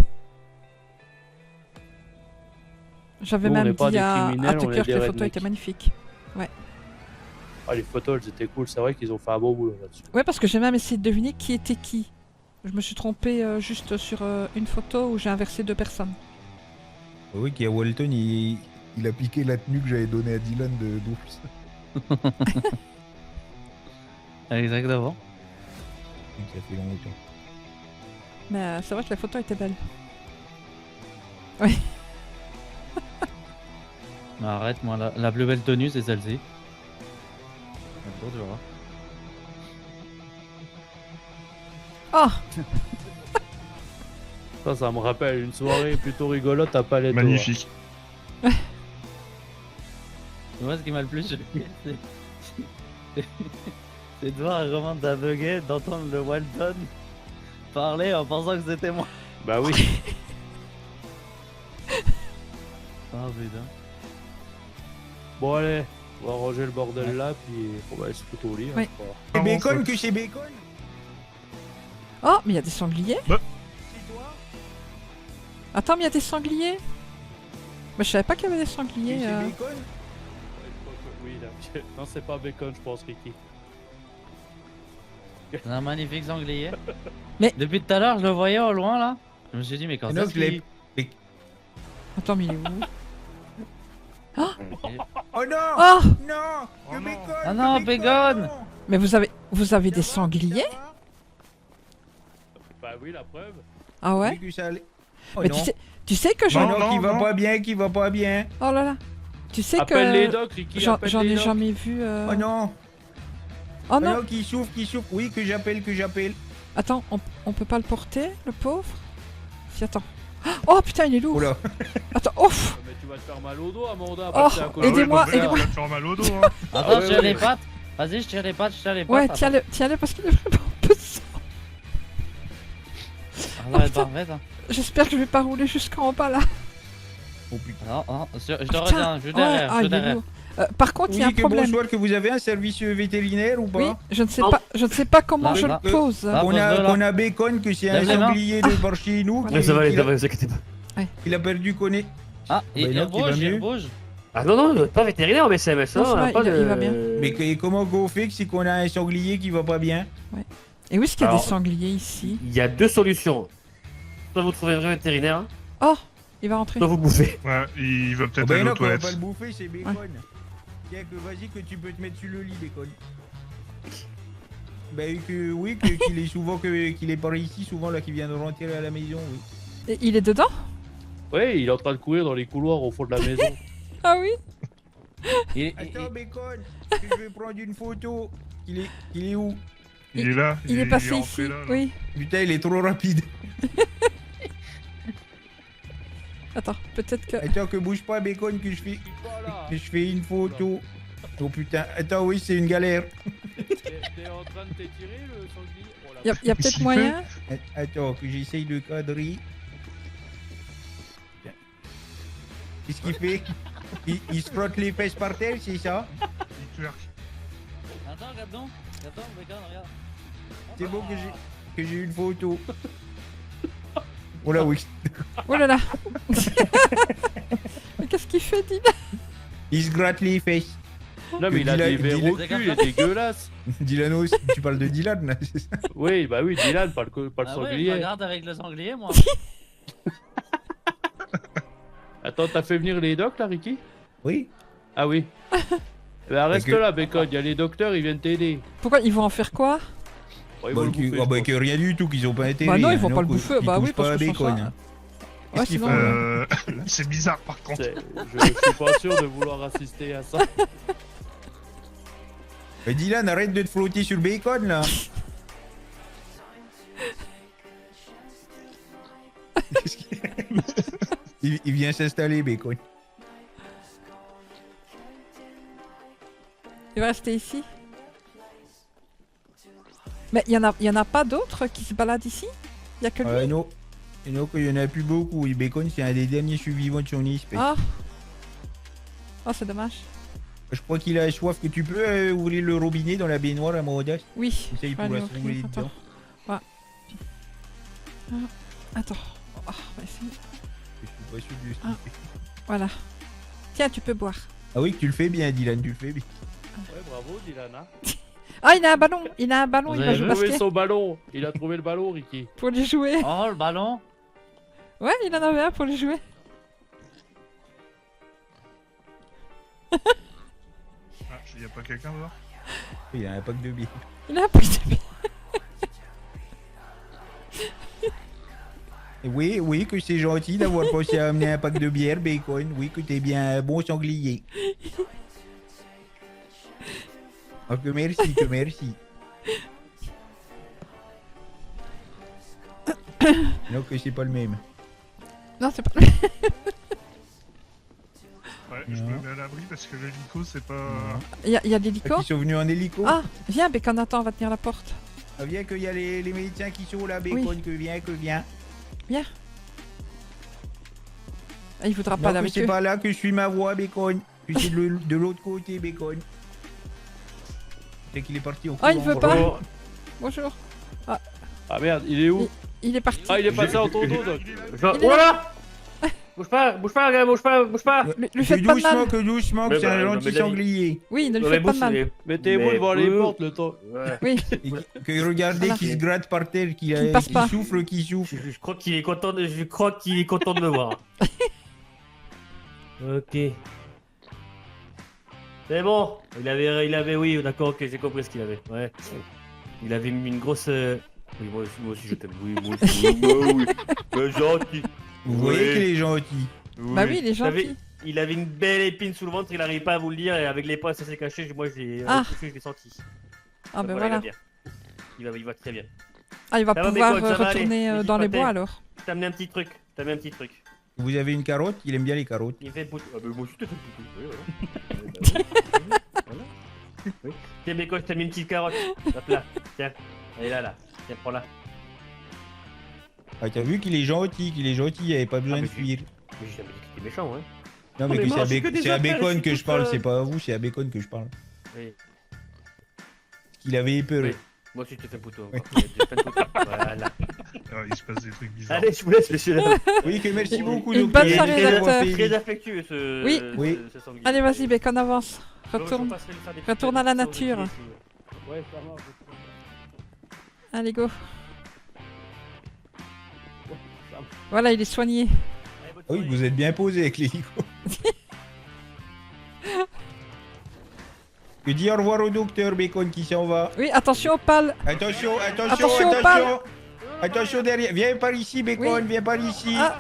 J'avais Nous, on même n'est pas dit des à criminels, on Tucker est que des les photos rednecks. étaient magnifiques. Ah, les photos, elles étaient cool. C'est vrai qu'ils ont fait un bon boulot là-dessus. Ouais, parce que j'ai même essayé de deviner qui était qui. Je me suis trompé juste sur une photo où j'ai inversé 2 personnes. Oui, qui à Walton, il a piqué la tenue que j'avais donnée à Dylan d'ours. Exactement. Ça fait longtemps. Mais c'est vrai que la photo était belle. Oui. Arrête, moi, la plus belle tenue, c'est celle-ci. Attends, tu vois. Oh Ça me rappelle une soirée plutôt rigolote à Palais. Magnifique. Moi, ce qui m'a le plus choqué, c'est de voir comment t'as bugué, d'entendre le Walton parler en pensant que c'était moi. Bah oui. Oh putain. Bon allez, on va ranger le bordel là, puis on va se foutre au lit. Oui. Hein, C'est bacon que c'est bacon. Oh, mais il y a des sangliers. Attends, mais il y a des sangliers. Mais je savais pas qu'il y avait des sangliers. C'est bacon. Oui, là. Non, c'est pas bacon, je pense, Ricky. C'est un magnifique sanglier. Mais depuis tout à l'heure, je le voyais au loin là. Je me suis dit, mais quand est-ce qu'il... Attends, mais il est où? Oh non. Oh Non. Le bacon. Ah non, bacon. Mais vous avez des sangliers? Bah oui, la preuve. Ah ouais? Oui, que ça allait. Oh Mais non. tu sais que j'en... Non, qui va pas bien, qui va pas bien. Oh là là. Tu sais Appelle que... les docs, Ricky, J'en appelle ai les docs. jamais vu... Oh non. Oh non. Oh non, qui souffre. Oui, que j'appelle. Attends, on peut pas le porter, le pauvre? Si, attends. Oh putain, il est lourd. Oh là. Attends, ouf. Mais tu vas te faire mal au dos, Amanda. Oh, passer à côté. aidez-moi, Ah ouais, aidez-moi. Tu vas te faire mal au dos, hein. Attends, ouais, je tire ouais. les pattes. Vas-y, je tire les pattes, Ouais, attends. tiens-le parce qu'il est vraiment pesant. Ah ouais, parfait, hein. J'espère que je vais pas rouler jusqu'en bas là. Oh putain. Non, je te Putain. reviens, je suis derrière, Ouais, je suis il est derrière. lourd. Par contre, il y a un Oui, que problème. bonsoir, que vous avez un service vétérinaire ou pas? Oui, je ne sais pas comment Non, je non. le pose. Ah, On a Bacon, que c'est un Lève les mains. sanglier de par chez nous. Voilà. qui- qu'il a- vous inquiétez pas. Il a perdu connaît. Ah, il non, qui va rebouge, il mieux. rebouge. Ah non, pas vétérinaire, mais c'est MSA. Non, ça va, il va bien. Mais comment qu'on fait que c'est qu'on a un sanglier qui va pas bien? Et où est-ce qu'il y a Alors- des sangliers ici? Il y a deux solutions. Soit vous trouvez un vrai vétérinaire, Oh, il va rentrer. soit vous bouffez. Ouais, il va Oh peut-être ben aller non, aux qu'on va toilettes. pas le bouffer, c'est Bacon. Tiens, que vas-y, que tu peux te mettre sur le lit, Bacon. Ben que oui, qu'il est souvent qu'il est par ici, souvent là, qu'il vient de rentrer à la maison, oui. Et il est dedans? Ouais, il est en train de courir dans les couloirs au fond de la maison. Ah oui? Attends, Bacon, que je vais prendre une photo. Il est où? Il est là. Il est passé rentré ici, là, là. oui. Putain, il est trop rapide. Attends, peut-être que... Attends, que bouge pas, Bacon, que je fais une photo. Oh putain, attends, oui, c'est une galère. T'es en train de t'étirer le sanglier? Oh, la Il y a peut-être moyen? Attends, que j'essaye de cadrer. Qu'est-ce qu'il fait? Il se frotte les fesses par terre, c'est ça? Il twerk. Attends, regarde donc. Attends, regarde, regarde. C'est bon que j'ai une photo. Oh là, oui. Oh là là. Mais qu'est-ce qu'il fait, Dylan? Il se gratte les fesses. Non, mais il a des verres au cul, il est dégueulasse. Dylan aussi, tu parles de Dylan là, c'est ça? Oui, bah oui, Dylan, pas le Ah ouais, je sanglier. regarde avec le sanglier, moi. Attends, t'as fait venir les docs là, Ricky? Oui. Ah oui. Bah reste que- là, Bacon, il y a les docteurs, ils viennent t'aider. Pourquoi ils vont en faire quoi? Bon, ils vont le bouffer, je pense. que rien du tout, qu'ils ont pas intérêt. Bah non, ils hein, vont pas le que- bouffer. qu'ils Bah oui, touchent pas parce à que sans Bacon. ça- hein. Ouais, Qu'est-ce qu'il sinon... faut, Là, c'est bizarre par contre. Je suis pas sûr de vouloir assister à ça. Mais Dylan, arrête de te flotter sur Bacon là. Qu'est-ce qu'il- il vient s'installer, Bacon. Il va rester ici? Mais il y en a pas d'autres qui se baladent ici? Il y a que lui? Non. Et non, qu'il y en a plus beaucoup. Et Bacon, c'est un des derniers survivants de son espèce. Ah. Oh, c'est dommage. Je crois qu'il a soif. Que tu peux ouvrir le robinet dans la baignoire à Maudace? Oui. Comme ça, il je vais pourra aller se ouvrir, rouler attends. dedans. Ouais. Attends. Oh, on va essayer. Je suis pas sûr de ce qu'il Ah. fait. Voilà. Tiens, tu peux boire. Ah oui, que tu le fais bien, Dylan, tu le fais bien. Ouais, bravo, Dylan. Hein. Ah, il a un ballon. Il a un ballon. Vous Il va avez jouer Il au a trouvé basket. son ballon. Il a trouvé le ballon, Ricky. Pour les jouer. Oh, le ballon. Ouais, il en avait un pour les jouer. Ah, y a pas quelqu'un dehors? Il a un pack de bière. Il a un pack de bière. Oui, oui, que c'est gentil d'avoir pensé à amener un pack de bière, Bacon. Oui, que t'es bien un bon sanglier. Oh, que merci, que merci. Non, que c'est pas le même. Non, c'est pas. Ouais, je me mets à l'abri parce que l'hélico, c'est pas. Il y a des hélicos. Ils sont venus en hélico. Ah, viens, Bacon, attends, on va tenir la porte. Ah, viens qu'il y a les médecins qui sont là, Bacon, Oui. que viens, que viens. Viens. Ah, il voudra pas Non, aller que avec c'est eux. pas là que je suis ma voix, Bacon. Que c'est de l'autre côté, Bacon. C'est qu'il est parti au Ah, il courant, veut pas. voilà. Bonjour. Ah merde, il est où? Il est parti. Ah, il est passé en ton dos, donc. Voilà. Bouge pas, gars, bouge pas. Lui faites pas de doucement, mal. que doucement, Mais que c'est bah, un non, gentil mais là, sanglier. Oui, ne lui Non, faites mais pas de mal. Mettez-vous Mais devant les vous- portes le temps. Ouais. Oui. Et que regardez Voilà. qu'il se gratte par terre, qu'il Qu'il passe pas. souffle, qu'il souffle. Je crois qu'il est content de, me voir. Ok. C'est bon. Il avait, oui, d'accord, ok, j'ai compris ce qu'il avait. Ouais. Il avait mis une grosse. Oui, moi aussi je t'aime. Oui, moi aussi. Oui. Gentil. Vous voyez qu'il est gentil. Bah oui, il est gentil. Il avait une belle épine sous le ventre, il n'arrivait pas à vous le dire, et avec les poings ça s'est caché, moi j'ai Ah. je l'ai senti. Ah, ben Il va voilà. bien. Il va très bien. Ah, il va Ça va, pouvoir Bacon, ça va retourner aller. dans les N'hésite bois pas, alors. T'as amené un petit truc. Vous avez une carotte, il aime bien les carottes. Il fait le poutou. Ah, bah moi aussi t'as fait le poutou. Oui, voilà. Oui. Tiens, Bacon, je t'ai mis une petite carotte. Hop là, tiens. Elle est là. Tiens, prends-la. Ah, t'as vu qu'il est gentil, il avait pas besoin Ah, de mais fuir. Mais j'ai jamais dit que t'étais méchant, hein. Non, mais mais que moi, j'ai que des c'est à affaires, je Bacon suis que tout je parle, seul. c'est pas à vous, c'est à Bacon que je parle. Oui. Qu'il avait peur. Oui. Moi aussi, je te fais un poutou. Oui. Voilà. Ah, il se passe des trucs bizarres. Allez, je vous laisse, messieurs. Oui, que merci beaucoup, Une docteur. bonne soirée, Il est docteur. très affectueux ce. Oui. Oui. ce sanglier. Allez, vas-y, Bacon, avance. Je Retourne. passerai lui faire des petites Retourne à la petites nature. choses ici. Ouais, ça marche. Allez, go. Voilà, il est soigné. Allez, bonne Oui, soirée. vous êtes bien posé avec l'hélico. Je dis au revoir au docteur Bacon qui s'en va. Oui, attention aux pales. Attention, Attention aux balles. Attention derrière. Viens par ici, Bacon, Oui. viens par ici. Ah.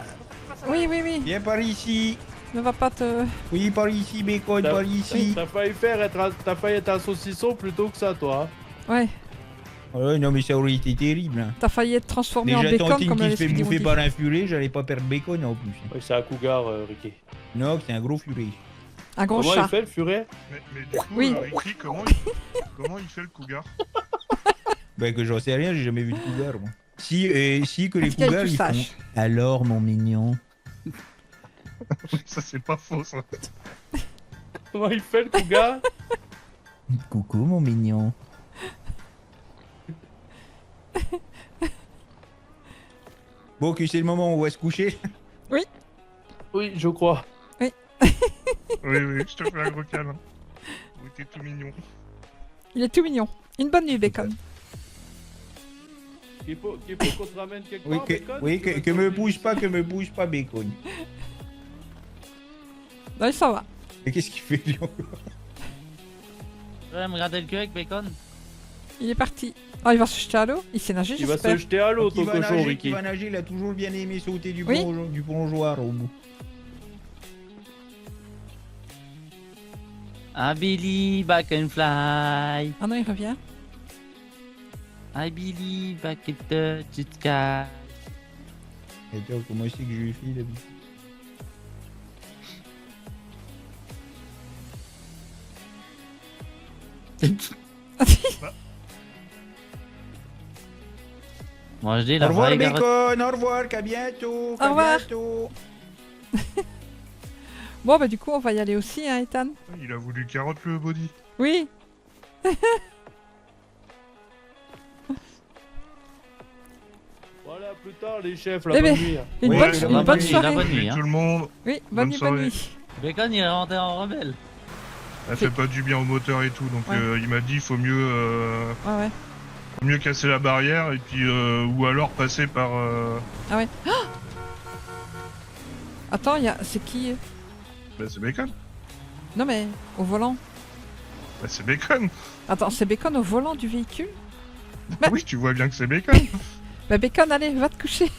Oui. Viens par ici. Ne va pas te. Oui, par ici, Bacon, par ici. T'as failli être un saucisson plutôt que ça, toi. Ouais, Oh, non, mais ça aurait été terrible. Hein. t'as failli être transformé en Déjà, bacon Tantine comme qui le se fait Speedy bouffer Woody. par un furet, j'allais pas perdre Bacon en plus. Ouais, c'est un cougar, Ricky. Non, c'est un gros furet. Un gros Comment chat. il fait le furet? Mais du coup, Oui. Ricky, comment il fait le cougar? Ben que j'en sais rien, j'ai jamais vu de cougar moi. Si que les En tout cas, cougars tu ils font. saches. Alors mon mignon. Ça, c'est pas faux, ça. Comment il fait le cougar? Coucou mon mignon. Bon, que c'est le moment où on va se coucher. Oui, je crois. Oui, je te fais un gros câlin. Oui, t'es tout mignon. Il est tout mignon. Une bonne nuit, bacon. Qu'il faut qu'on te ramène quelque Oui, part, que, Bacon? oui, que me bouge pas, Bacon. Non, il s'en va. Mais qu'est-ce qu'il fait, Lyon? Tu vas me regarder le cul avec Bacon? Il est parti. Oh, il va se jeter à l'eau. Il sait nager, Il va j'espère. se jeter à l'eau, ton cochon, Qui Ricky. va nager, il a toujours bien aimé sauter du, Oui. du plongeoir au bout. I believe I can fly. Ah non, il revient. I believe I can touch the sky. Et toi, comment c'est que je lui file d'habitude? Moi je dis Au la revoir vraie Bacon, au revoir, qu'à bientôt. Au revoir. Bientôt. Bon, bah du coup, on va y aller aussi, hein, Ethan. Il a voulu carotte le body. Oui. Voilà, plus tard, les chefs, Eh la ben, bonne nuit. Une Ouais, bonne, la une bonne bonne nuit, soirée. la bonne nuit. Et Hein. tout le monde, Oui, Bonne bonne soirée. nuit. Bacon il est rentré en rebelle. elle fait pas du bien au moteur et tout, donc Ouais. il m'a dit il faut Ouais. mieux casser la barrière et puis ou alors passer par. Ah ouais. Ah attends, c'est qui Bah, c'est Bacon. Non mais, au volant. Bah, c'est Bacon. Attends, c'est Bacon au volant du véhicule? Oui, tu vois bien que c'est Bacon. Bah Bacon, allez, va te coucher.